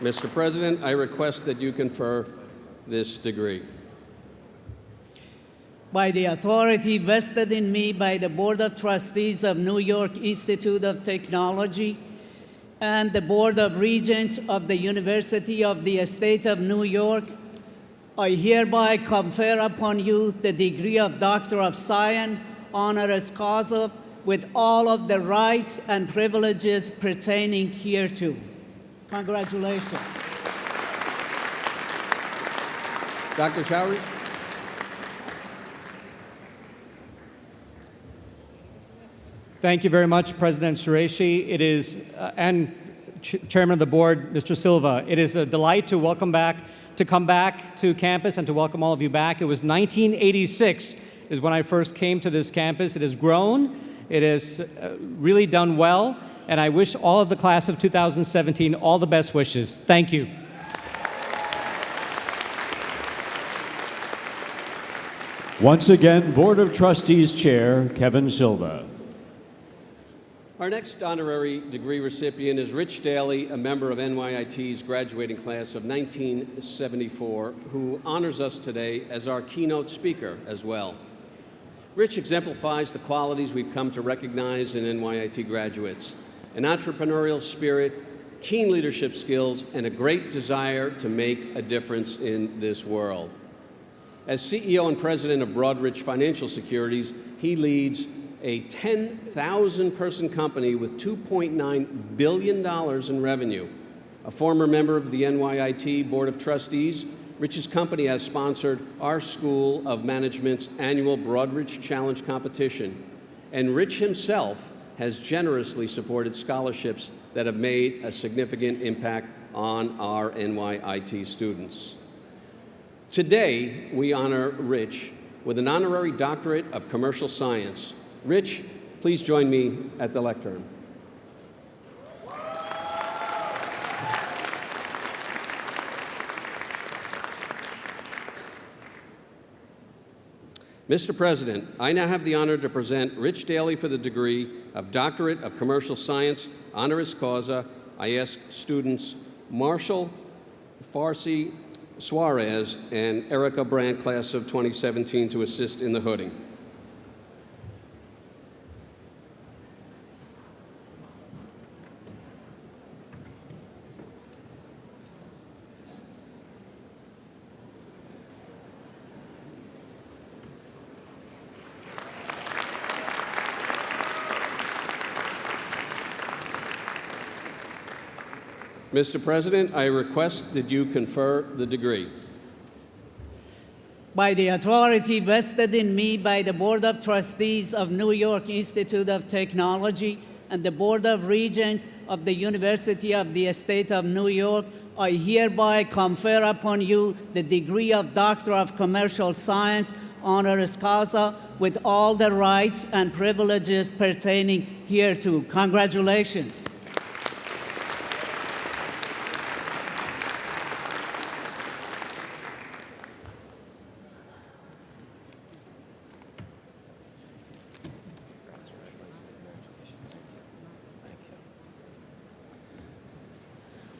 Mr. President, I request that you confer this degree. By the authority vested in me by the Board of Trustees of New York Institute of Technology and the Board of Regents of the University of the State of New York, I hereby confer upon you the degree of Doctor of Science honoris causa with all of the rights and privileges pertaining hereto. Congratulations. Dr. Chowdhury. Thank you very much, President Qureshi. It is, and Chairman of the Board, Mr. Silva. It is a delight to come back to campus and to welcome all of you back. It was 1986 is when I first came to this campus. It has grown. It has really done well. And I wish all of the class of 2017 all the best wishes. Thank you. Once again, Board of Trustees Chair Kevin Silva. Our next honorary degree recipient is Rich Daly, a member of NYIT's graduating class of 1974, who honors us today as our keynote speaker as well. Rich exemplifies the qualities we've come to recognize in NYIT graduates: an entrepreneurial spirit, keen leadership skills, and a great desire to make a difference in this world. As CEO and president of Broadridge Financial Securities, he leads a 10,000-person company with $2.9 billion in revenue. A former member of the NYIT Board of Trustees, Rich's company has sponsored our School of Management's annual Broadridge Challenge competition, and Rich himself has generously supported scholarships that have made a significant impact on our NYIT students. Today, we honor Rich with an honorary doctorate of commercial science. Rich, please join me at the lectern. Mr. President, I now have the honor to present Rich Daly for the degree of Doctorate of Commercial Science, honoris causa. I ask students Marshall Farsi Suarez and Erica Brandt, class of 2017, to assist in the hooding. Mr. President, I request that you confer the degree. By the authority vested in me by the Board of Trustees of New York Institute of Technology and the Board of Regents of the University of the State of New York, I hereby confer upon you the degree of Doctor of Commercial Science, honoris causa, with all the rights and privileges pertaining hereto. Congratulations.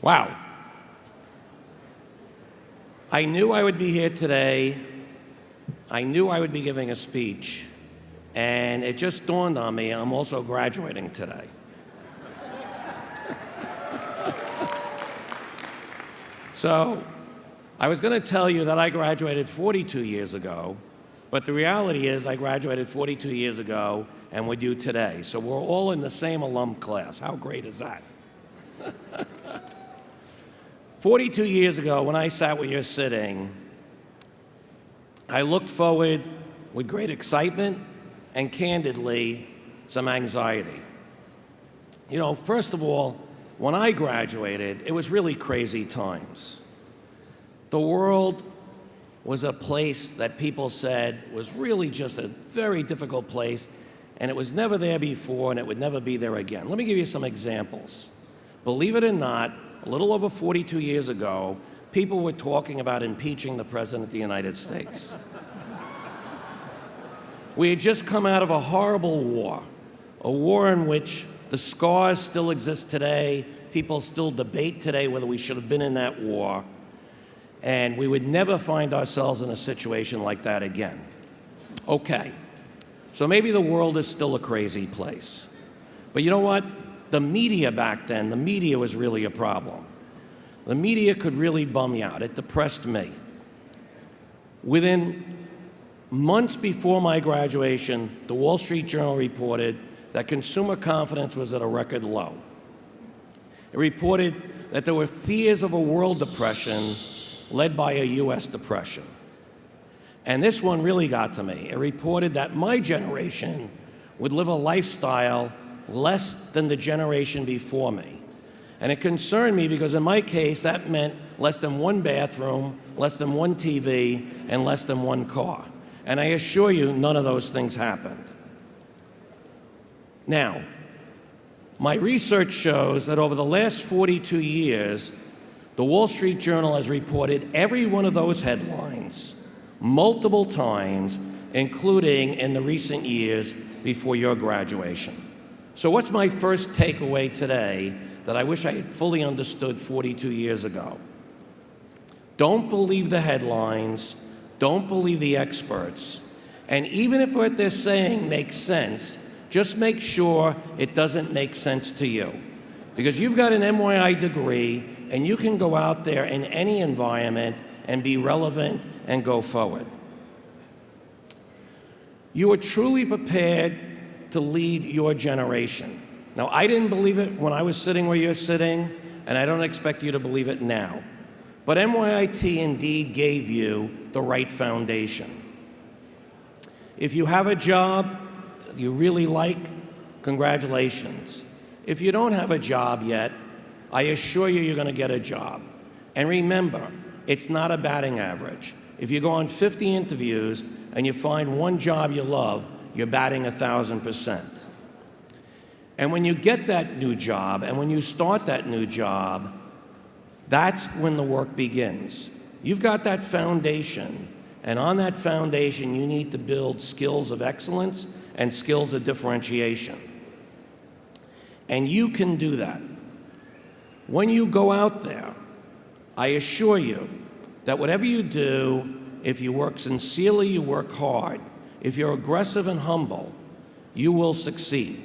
Wow. I knew I would be here today. I knew I would be giving a speech. And it just dawned on me, I'm also graduating today. So I was going to tell you that I graduated 42 years ago, but the reality is I graduated 42 years ago and with you today. So we're all in the same alum class. How great is that? 42 years ago, when I sat where you're sitting, I looked forward with great excitement and, candidly, some anxiety. You know, first of all, when I graduated, it was really crazy times. The world was a place that people said was really just a very difficult place, and it was never there before, and it would never be there again. Let me give you some examples. Believe it or not, a little over 42 years ago, people were talking about impeaching the President of the United States. We had just come out of a horrible war in which the scars still exist today. People still debate today whether we should have been in that war. And we would never find ourselves in a situation like that again. Okay, so maybe the world is still a crazy place. But you know what? The media back then, the media was really a problem. The media could really bum you out. It depressed me. Within months before my graduation, the Wall Street Journal reported that consumer confidence was at a record low. It reported that there were fears of a world depression led by a US depression. And this one really got to me. It reported that my generation would live a lifestyle less than the generation before me. And it concerned me because in my case, that meant less than one bathroom, less than one TV, and less than one car. And I assure you, none of those things happened. Now, my research shows that over the last 42 years, the Wall Street Journal has reported every one of those headlines multiple times, including in the recent years before your graduation. So what's my first takeaway today that I wish I had fully understood 42 years ago? Don't believe the headlines, don't believe the experts, and even if what they're saying makes sense, just make sure it doesn't make sense to you. Because you've got an NYI degree, and you can go out there in any environment and be relevant and go forward. You are truly prepared to lead your generation. Now, I didn't believe it when I was sitting where you're sitting, and I don't expect you to believe it now. But NYIT indeed gave you the right foundation. If you have a job you really like, congratulations. If you don't have a job yet, I assure you you're going to get a job. And remember, it's not a batting average. If you go on 50 interviews and you find one job you love, you're batting 1,000%. And when you get that new job and when you start that new job, that's when the work begins. You've got that foundation. And on that foundation, you need to build skills of excellence and skills of differentiation. And you can do that. When you go out there, I assure you that whatever you do, if you work sincerely, you work hard, if you're aggressive and humble, you will succeed.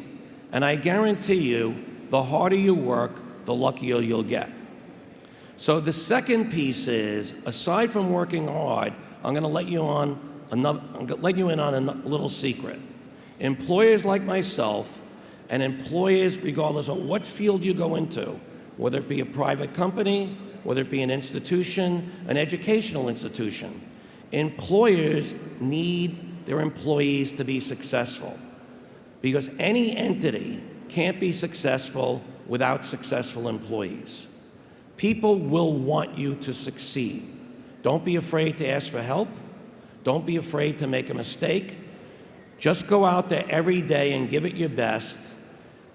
And I guarantee you, the harder you work, the luckier you'll get. So the second piece is, aside from working hard, I'm going to let you in on a little secret. Employers like myself, and employers regardless of what field you go into, whether it be a private company, whether it be an institution, an educational institution, employers need their employees to be successful, because any entity can't be successful without successful employees. People will want you to succeed. Don't be afraid to ask for help. Don't be afraid to make a mistake. Just go out there every day and give it your best.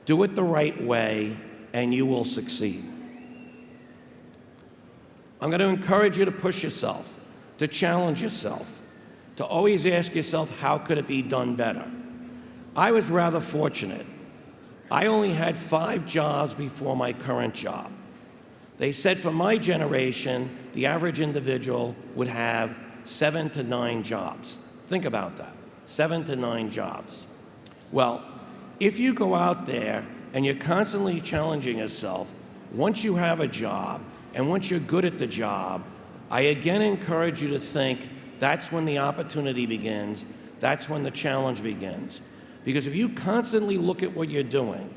Do it the right way, and you will succeed. I'm going to encourage you to push yourself, to challenge yourself, to always ask yourself, how could it be done better? I was rather fortunate. I only had 5 jobs before my current job. They said for my generation, the average individual would have 7 to 9 jobs. Think about that, 7 to 9 jobs. Well, if you go out there and you're constantly challenging yourself, once you have a job and once you're good at the job, I again encourage you to think that's when the opportunity begins, that's when the challenge begins. Because if you constantly look at what you're doing,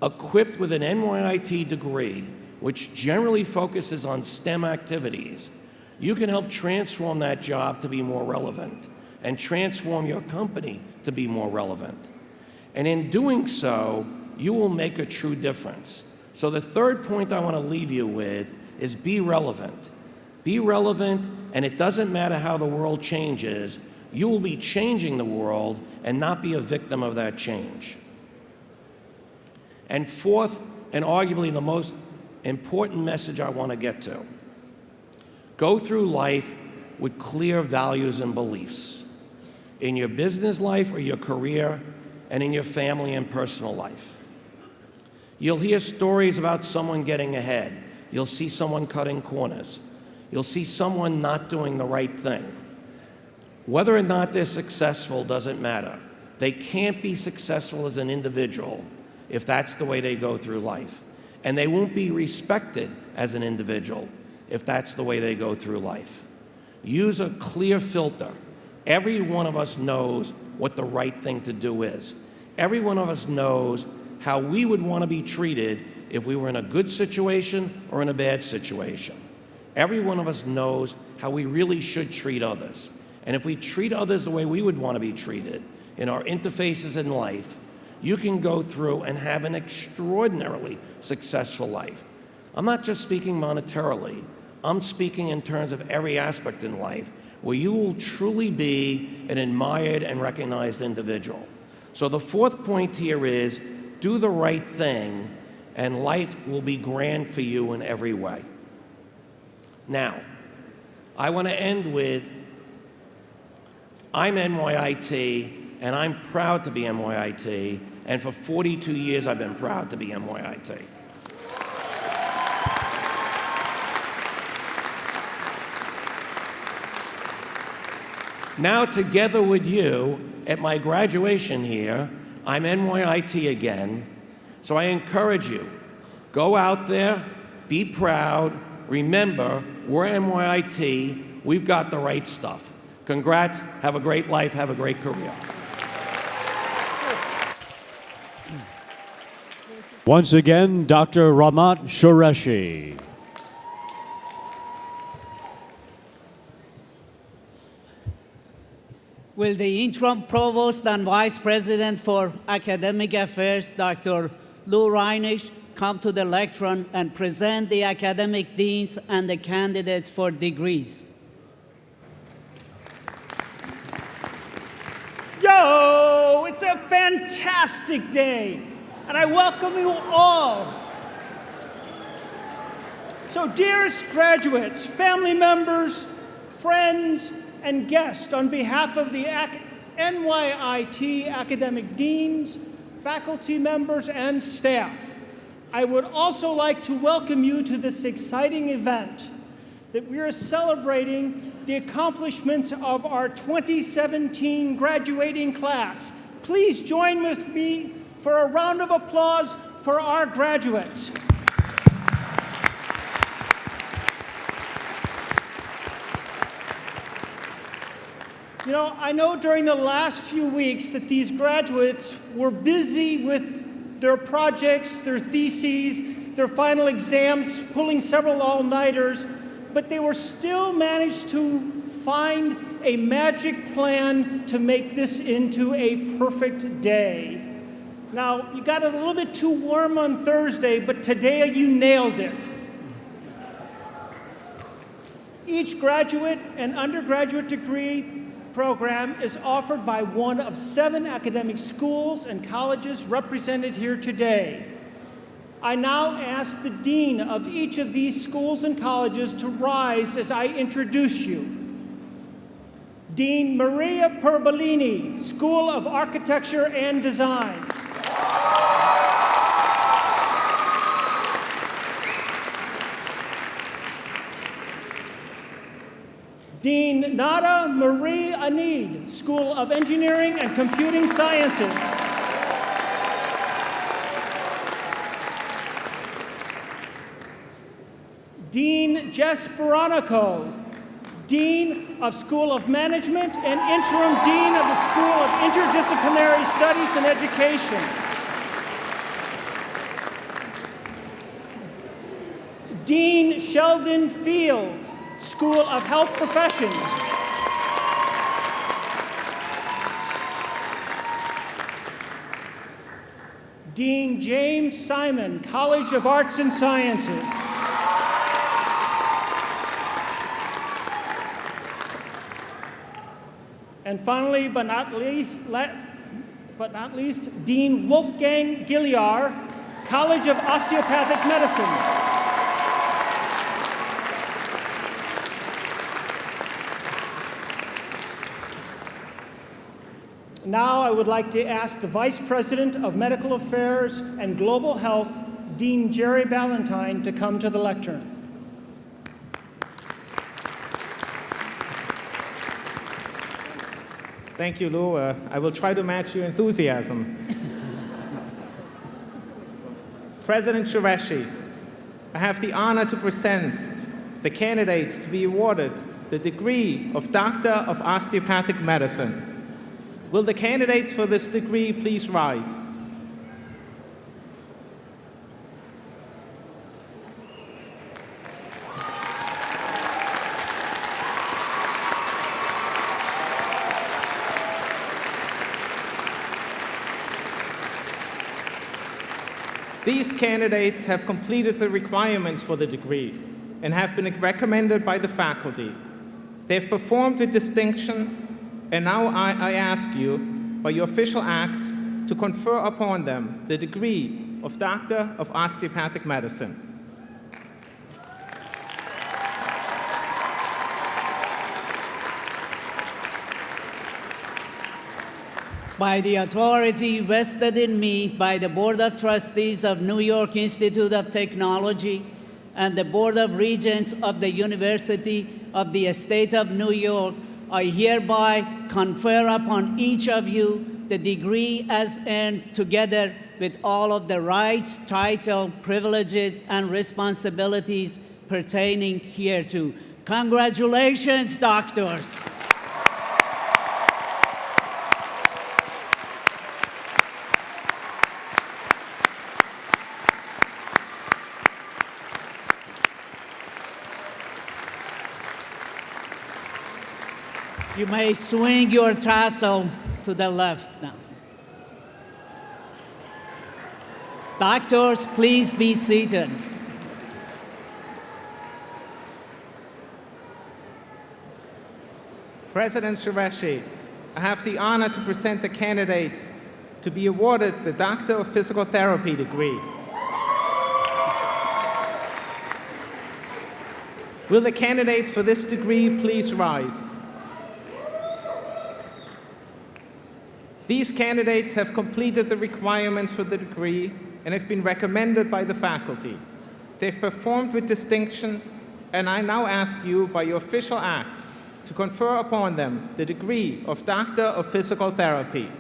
equipped with an NYIT degree, which generally focuses on STEM activities, you can help transform that job to be more relevant and transform your company to be more relevant. And in doing so, you will make a true difference. So the third point I want to leave you with is be relevant. Be relevant, and it doesn't matter how the world changes, you will be changing the world and not be a victim of that change. And fourth, and arguably the most important message I want to get to, go through life with clear values and beliefs in your business life or your career, and in your family and personal life. You'll hear stories about someone getting ahead. You'll see someone cutting corners. You'll see someone not doing the right thing. Whether or not they're successful doesn't matter. They can't be successful as an individual if that's the way they go through life. And they won't be respected as an individual if that's the way they go through life. Use a clear filter. Every one of us knows what the right thing to do is. Every one of us knows how we would want to be treated if we were in a good situation or in a bad situation. Every one of us knows how we really should treat others. And if we treat others the way we would want to be treated in our interfaces in life, you can go through and have an extraordinarily successful life. I'm not just speaking monetarily. I'm speaking in terms of every aspect in life, where you will truly be an admired and recognized individual. So the fourth point here is, do the right thing, and life will be grand for you in every way. Now, I want to end with, I'm NYIT, and I'm proud to be NYIT, and for 42 years I've been proud to be NYIT. Now, together with you, at my graduation here, I'm NYIT again, so I encourage you, go out there, be proud, remember, we're NYIT, we've got the right stuff. Congrats, have a great life, have a great career. Once again, Dr. Ramat Qureshi. Will the interim provost and vice president for academic affairs, Dr. Lou Reinisch, come to the lectern and present the academic deans and the candidates for degrees? Yo, it's a fantastic day, and I welcome you all. So dearest graduates, family members, friends, and guests, on behalf of the NYIT academic deans, faculty members, and staff, I would also like to welcome you to this exciting event that we are celebrating the accomplishments of our 2017 graduating class. Please join with me for a round of applause for our graduates. You know, I know during the last few weeks that these graduates were busy with their projects, their theses, their final exams, pulling several all-nighters, but they were still managed to find a magic plan to make this into a perfect day. Now, you got a little bit too warm on Thursday, but today you nailed it. Each graduate and undergraduate degree program is offered by one of 7 academic schools and colleges represented here today. I now ask the dean of each of these schools and colleges to rise as I introduce you. Dean Maria Perbolini, School of Architecture and Design. Dean Nada Marie Anid, School of Engineering and Computing Sciences. Dean Jess Baronico, Dean of School of Management and Interim Dean of the School of Interdisciplinary Studies and Education. Dean Sheldon Field, School of Health Professions. Dean James Simon, College of Arts and Sciences. And finally, but not least, Dean Wolfgang Gilliar, College of Osteopathic Medicine. Now I would like to ask the Vice President of Medical Affairs and Global Health, Dean Jerry Ballantyne, to come to the lectern. Thank you, Lou. I will try to match your enthusiasm. President Qureshi, I have the honor to present the candidates to be awarded the degree of Doctor of Osteopathic Medicine. Will the candidates for this degree please rise? These candidates have completed the requirements for the degree and have been recommended by the faculty. They have performed with distinction, and now I ask you, by your official act, to confer upon them the degree of Doctor of Osteopathic Medicine. By the authority vested in me by the Board of Trustees of New York Institute of Technology and the Board of Regents of the University of the State of New York, I hereby confer upon each of you the degree as earned, together with all of the rights, title, privileges, and responsibilities pertaining hereto. Congratulations, doctors. You may swing your tassel to the left now. Doctors, please be seated. President Qureshi, I have the honor to present the candidates to be awarded the Doctor of Physical Therapy degree. Will the candidates for this degree please rise? These candidates have completed the requirements for the degree and have been recommended by the faculty. They've performed with distinction, and I now ask you, by your official act, to confer upon them the degree of Doctor of Physical Therapy.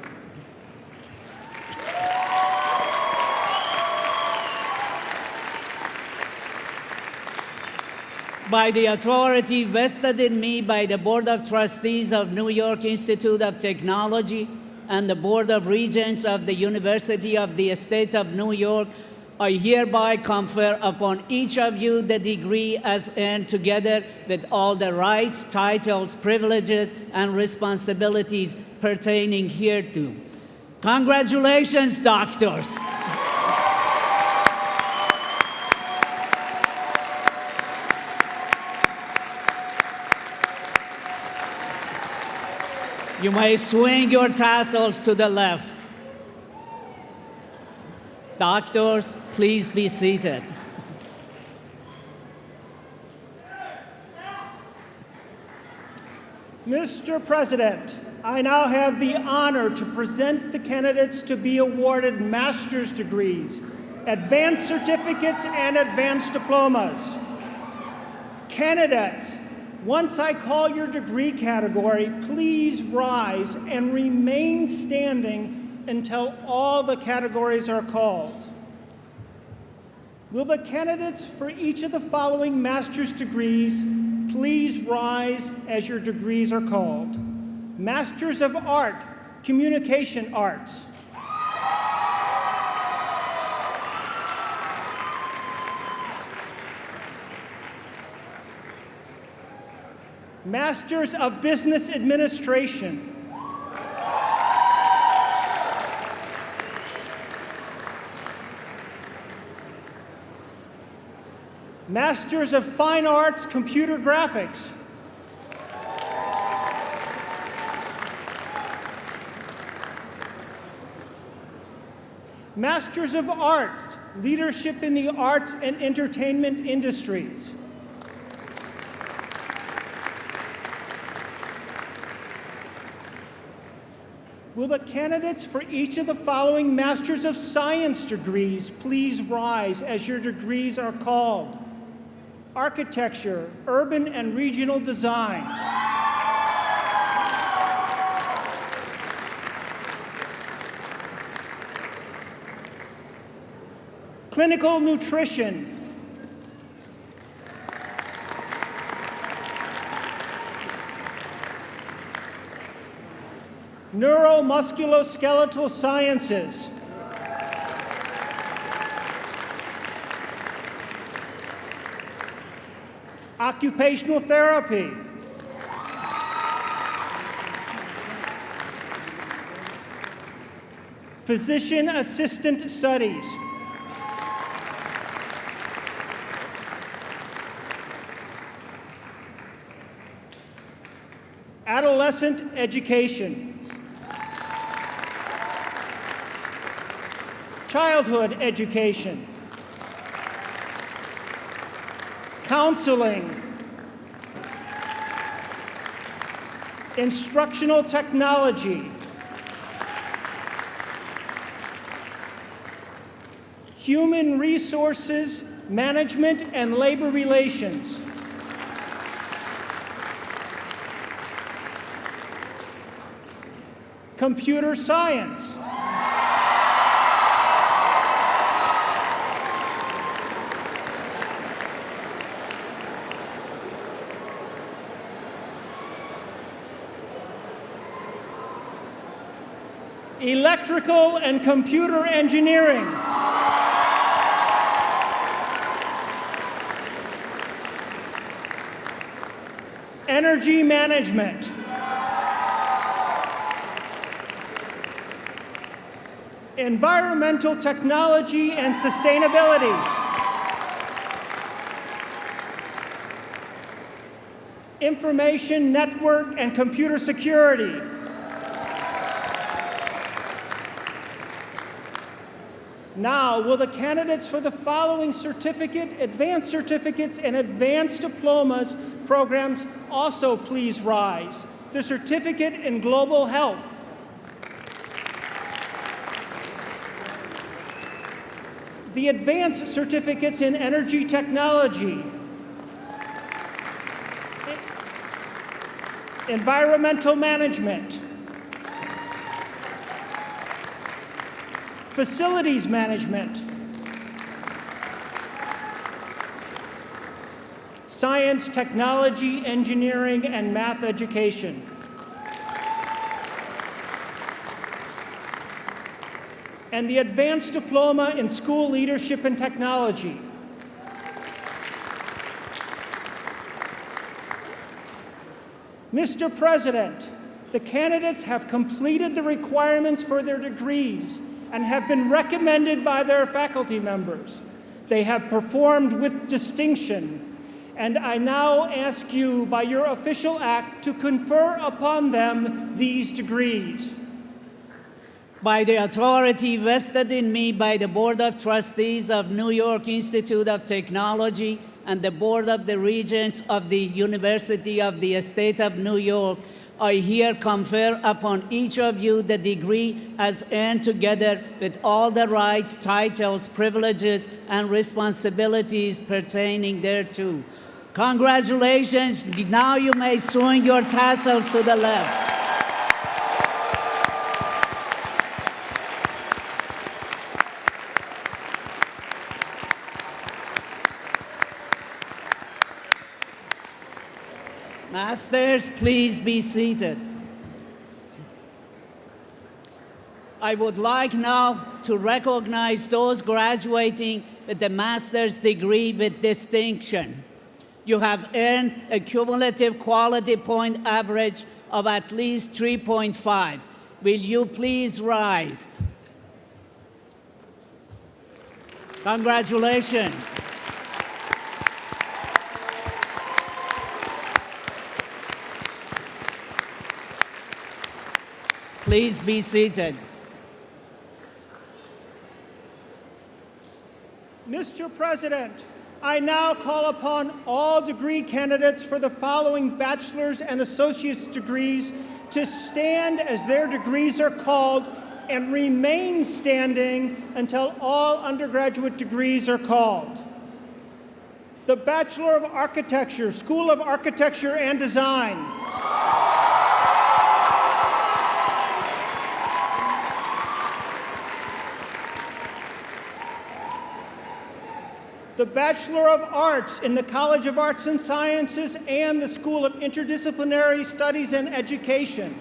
By the authority vested in me by the Board of Trustees of New York Institute of Technology and the Board of Regents of the University of the State of New York, I hereby confer upon each of you the degree as earned together with all the rights, titles, privileges, and responsibilities pertaining hereto. Congratulations, doctors. You may swing your tassels to the left. Doctors, please be seated. Mr. President, I now have the honor to present the candidates to be awarded master's degrees, advanced certificates, and advanced diplomas. Candidates, once I call your degree category, please rise and remain standing until all the categories are called. Will the candidates for each of the following master's degrees please rise as your degrees are called? Masters of Art, Communication Arts. Masters of Business Administration. Masters of Fine Arts, Computer Graphics. Masters of Art, Leadership in the Arts and Entertainment Industries. Will the candidates for each of the following Masters of Science degrees please rise as your degrees are called? Architecture, Urban and Regional Design. Clinical Nutrition. Neuromusculoskeletal Sciences. Occupational Therapy. Physician Assistant Studies. Adolescent Education. Childhood Education. Counseling. Instructional Technology. Human Resources Management and Labor Relations. Computer Science. Electrical and Computer Engineering. Energy Management. Environmental Technology and Sustainability. Information Network and Computer Security. Now, will the candidates for the following certificate, advanced certificates, and advanced diplomas programs also please rise? The Certificate in Global Health. the advanced certificates in energy technology, environmental management, facilities management, science, technology, engineering, and math education. And the Advanced Diploma in School Leadership and Technology. Mr. President, the candidates have completed the requirements for their degrees and have been recommended by their faculty members. They have performed with distinction, and I now ask you, by your official act, to confer upon them these degrees. By the authority vested in me by the Board of Trustees of New York Institute of Technology and the Board of the Regents of the University of the State of New York, I here confer upon each of you the degree as earned together with all the rights, titles, privileges, and responsibilities pertaining thereto. Congratulations. Now you may swing your tassels to the left. Masters, please be seated. I would like now to recognize those graduating with a master's degree with distinction. You have earned a cumulative quality point average of at least 3.5. Will you please rise? Congratulations. Please be seated. Mr. President, I now call upon all degree candidates for the following bachelor's and associate's degrees to stand as their degrees are called and remain standing until all undergraduate degrees are called. The Bachelor of Architecture, School of Architecture and Design. The Bachelor of Arts in the College of Arts and Sciences and the School of Interdisciplinary Studies and Education.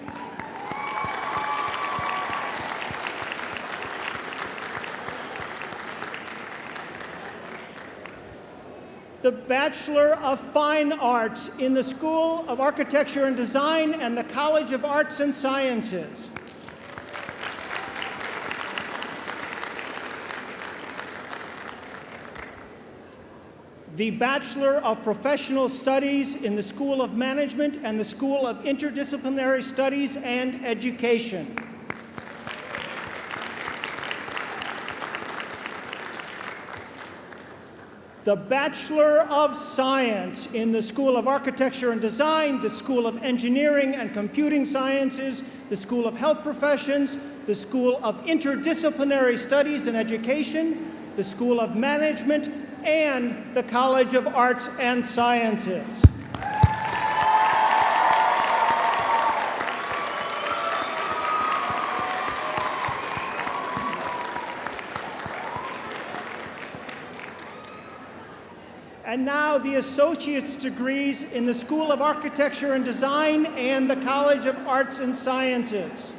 The Bachelor of Fine Arts in the School of Architecture and Design and the College of Arts and Sciences. The Bachelor of Professional Studies in the School of Management and the School of Interdisciplinary Studies and Education. The Bachelor of Science in the School of Architecture and Design, the School of Engineering and Computing Sciences, the School of Health Professions, the School of Interdisciplinary Studies and Education, the School of Management, and the College of Arts and Sciences. And now the associate's degrees in the School of Architecture and Design and the College of Arts and Sciences.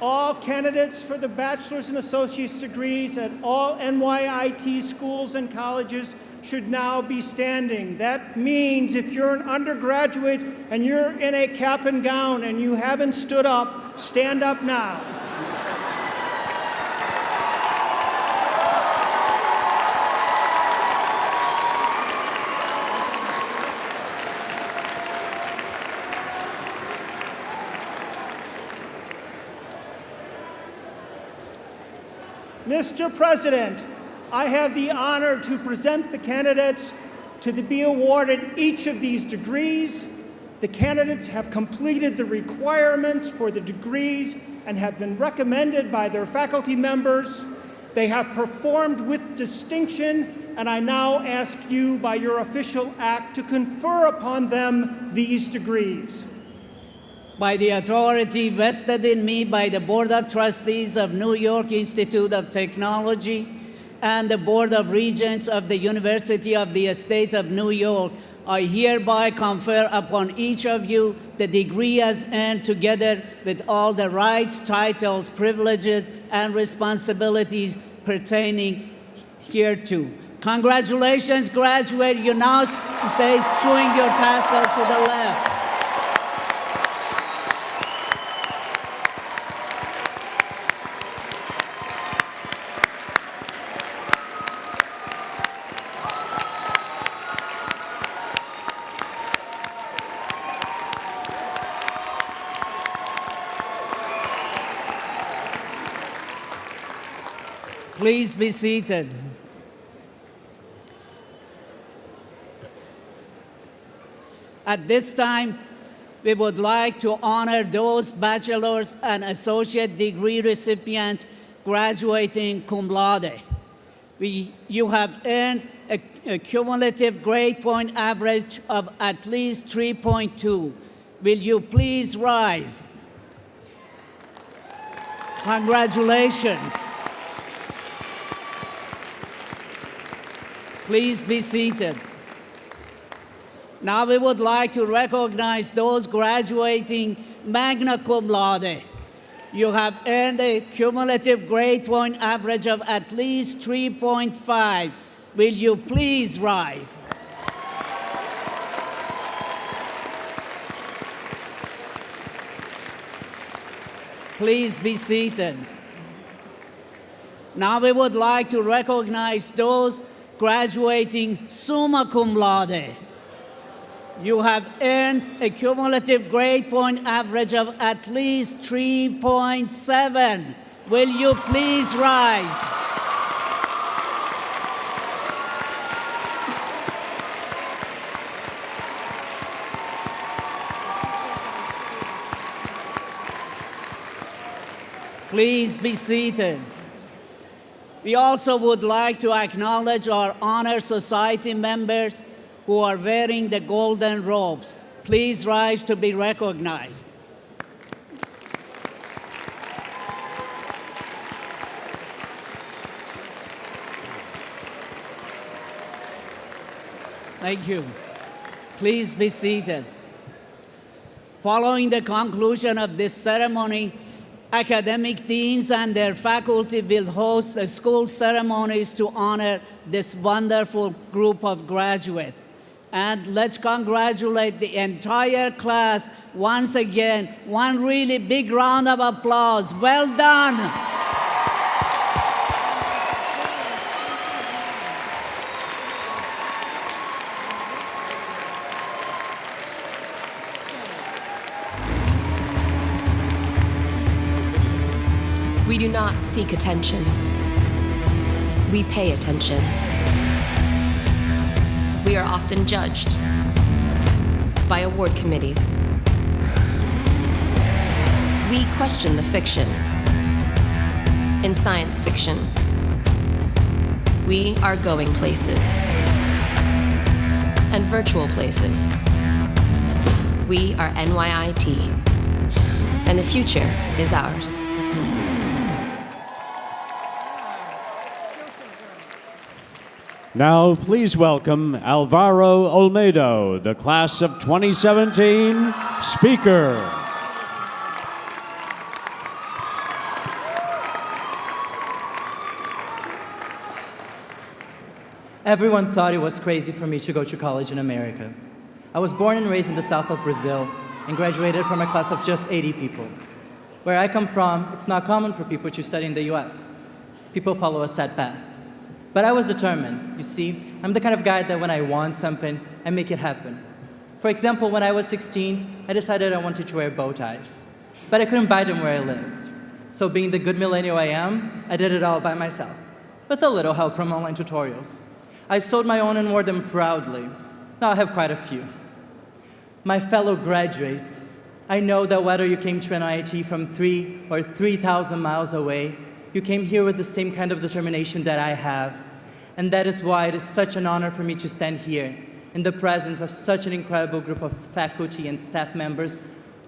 All candidates for the bachelor's and associate's degrees at all NYIT schools and colleges should now be standing. That means if you're an undergraduate and you're in a cap and gown and you haven't stood up, stand up now. Mr. President, I have the honor to present the candidates to be awarded each of these degrees The candidates have completed the requirements for the degrees and have been recommended by their faculty members. They have performed with distinction, and I now ask you by your official act to confer upon them these degrees. By the authority vested in me by the Board of Trustees of New York Institute of Technology and the Board of Regents of the University of the State of New York, I hereby confer upon each of you the degree as earned together with all the rights, titles, privileges, and responsibilities pertaining hereto. Congratulations, graduate. You now face swing your tassel to the left. Please be seated. At this time, we would like to honor those bachelor's and associate degree recipients graduating cum laude. You have earned a cumulative grade point average of at least 3.2. Will you please rise? Congratulations. Please be seated. Now we would like to recognize those graduating magna cum laude. You have earned a cumulative grade point average of at least 3.5. Will you please rise? Please be seated. Now we would like to recognize those graduating summa cum laude. You have earned a cumulative grade point average of at least 3.7. Will you please rise? Please be seated. We also would like to acknowledge our Honor Society members who are wearing the golden robes. Please rise to be recognized. Thank you. Please be seated. Following the conclusion of this ceremony, academic deans and their faculty will host the school ceremonies to honor this wonderful group of graduates. And let's congratulate the entire class once again. One really big round of applause. Well done. We do not seek attention. We pay attention. We are often judged by award committees. We question the fiction in science fiction. We are going places and virtual places. We are NYIT, and the future is ours. Now, please welcome Alvaro Olmedo, the class of 2017 speaker. Everyone thought it was crazy for me to go to college in America. I was born and raised in the south of Brazil and graduated from a class of just 80 people. Where I come from, it's not common for people to study in the US. People follow a set path. But I was determined. You see, I'm the kind of guy that when I want something, I make it happen. For example, when I was 16, I decided I wanted to wear bow ties. But I couldn't buy them where I lived. So being the good millennial I am, I did it all by myself, with a little help from online tutorials. I sewed my own and wore them proudly. Now I have quite a few. My fellow graduates, I know that whether you came to NYIT from 3 or 3,000 miles away, you came here with the same kind of determination that I have. And that is why it is such an honor for me to stand here in the presence of such an incredible group of faculty and staff members,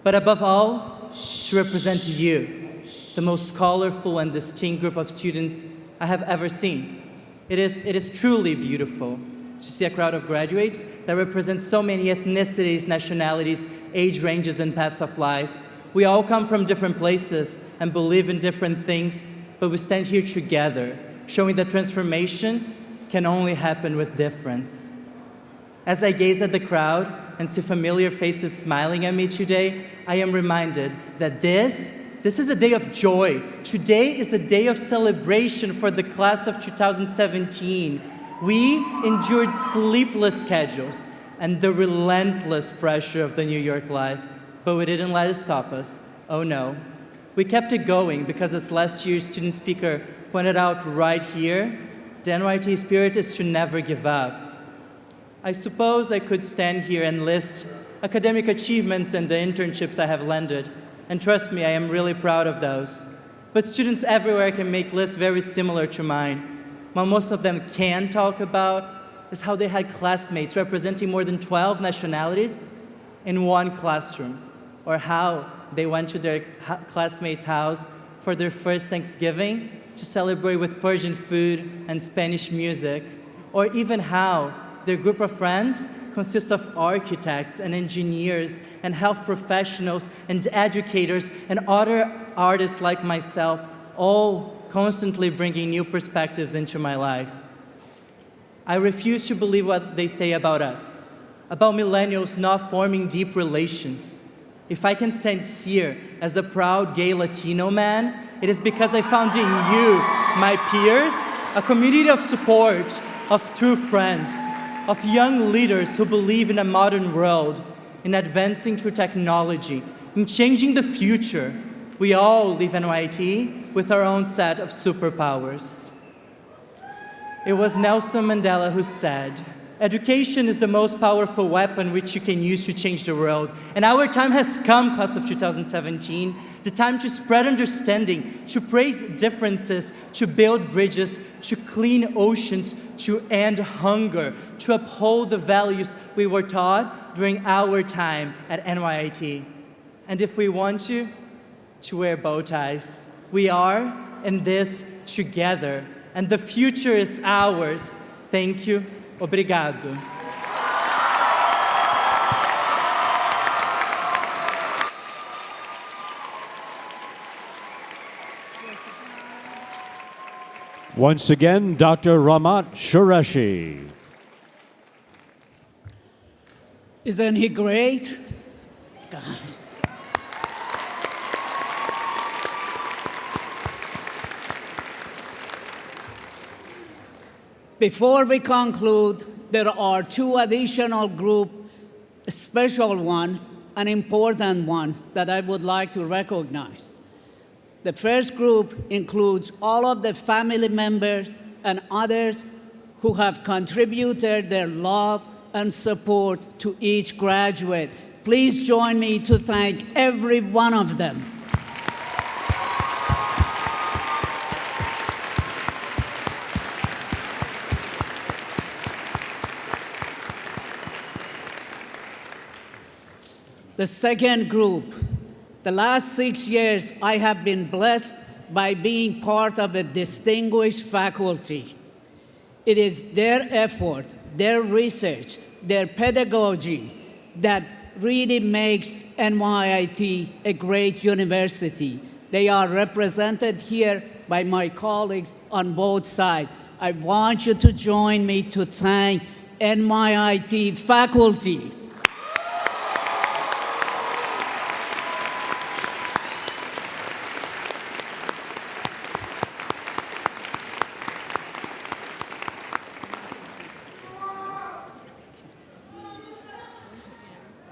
but above all, to represent you, the most colorful and distinct group of students I have ever seen. It is truly beautiful to see a crowd of graduates that represent so many ethnicities, nationalities, age ranges, and paths of life. We all come from different places and believe in different things, but we stand here together, showing that transformation can only happen with difference. As I gaze at the crowd and see familiar faces smiling at me today, I am reminded that this is a day of joy. Today is a day of celebration for the class of 2017. We endured sleepless schedules and the relentless pressure of the New York life, but we didn't let it stop us. Oh no. We kept it going because, as last year's student speaker pointed out right here, the NYIT spirit is to never give up. I suppose I could stand here and list academic achievements and the internships I have landed, and trust me, I am really proud of those. But students everywhere can make lists very similar to mine. What most of them can talk about is how they had classmates representing more than 12 nationalities in one classroom, or how they went to their classmates' house for their first Thanksgiving to celebrate with Persian food and Spanish music, or even how their group of friends consists of architects and engineers and health professionals and educators and other artists like myself, all constantly bringing new perspectives into my life. I refuse to believe what they say about us, about millennials not forming deep relations. If I can stand here as a proud gay Latino man, it is because I found in you, my peers, a community of support, of true friends, of young leaders who believe in a modern world, in advancing through technology, in changing the future. We all leave NYIT with our own set of superpowers. It was Nelson Mandela who said, "Education is the most powerful weapon which you can use to change the world." And our time has come, class of 2017, the time to spread understanding, to praise differences, to build bridges, to clean oceans, to end hunger, to uphold the values we were taught during our time at NYIT. And if we want to wear bow ties. We are in this together, and the future is ours. Thank you. Obrigado. Once again, Dr. Ramat Qureshi. Isn't he great? God. Before we conclude, there are two additional special ones and important ones that I would like to recognize. The first group includes all of the family members and others who have contributed their love and support to each graduate. Please join me to thank every one of them. The second group, the last 6 years, I have been blessed by being part of a distinguished faculty. It is their effort, their research, their pedagogy that really makes NYIT a great university. They are represented here by my colleagues on both sides. I want you to join me to thank NYIT faculty.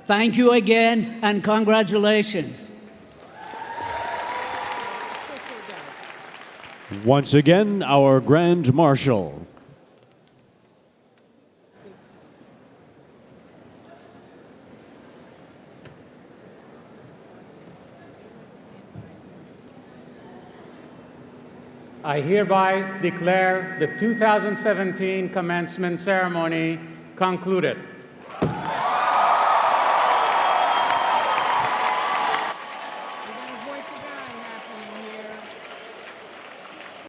Thank you again, and congratulations. Once again, our Grand Marshal. I hereby declare the 2017 commencement ceremony concluded.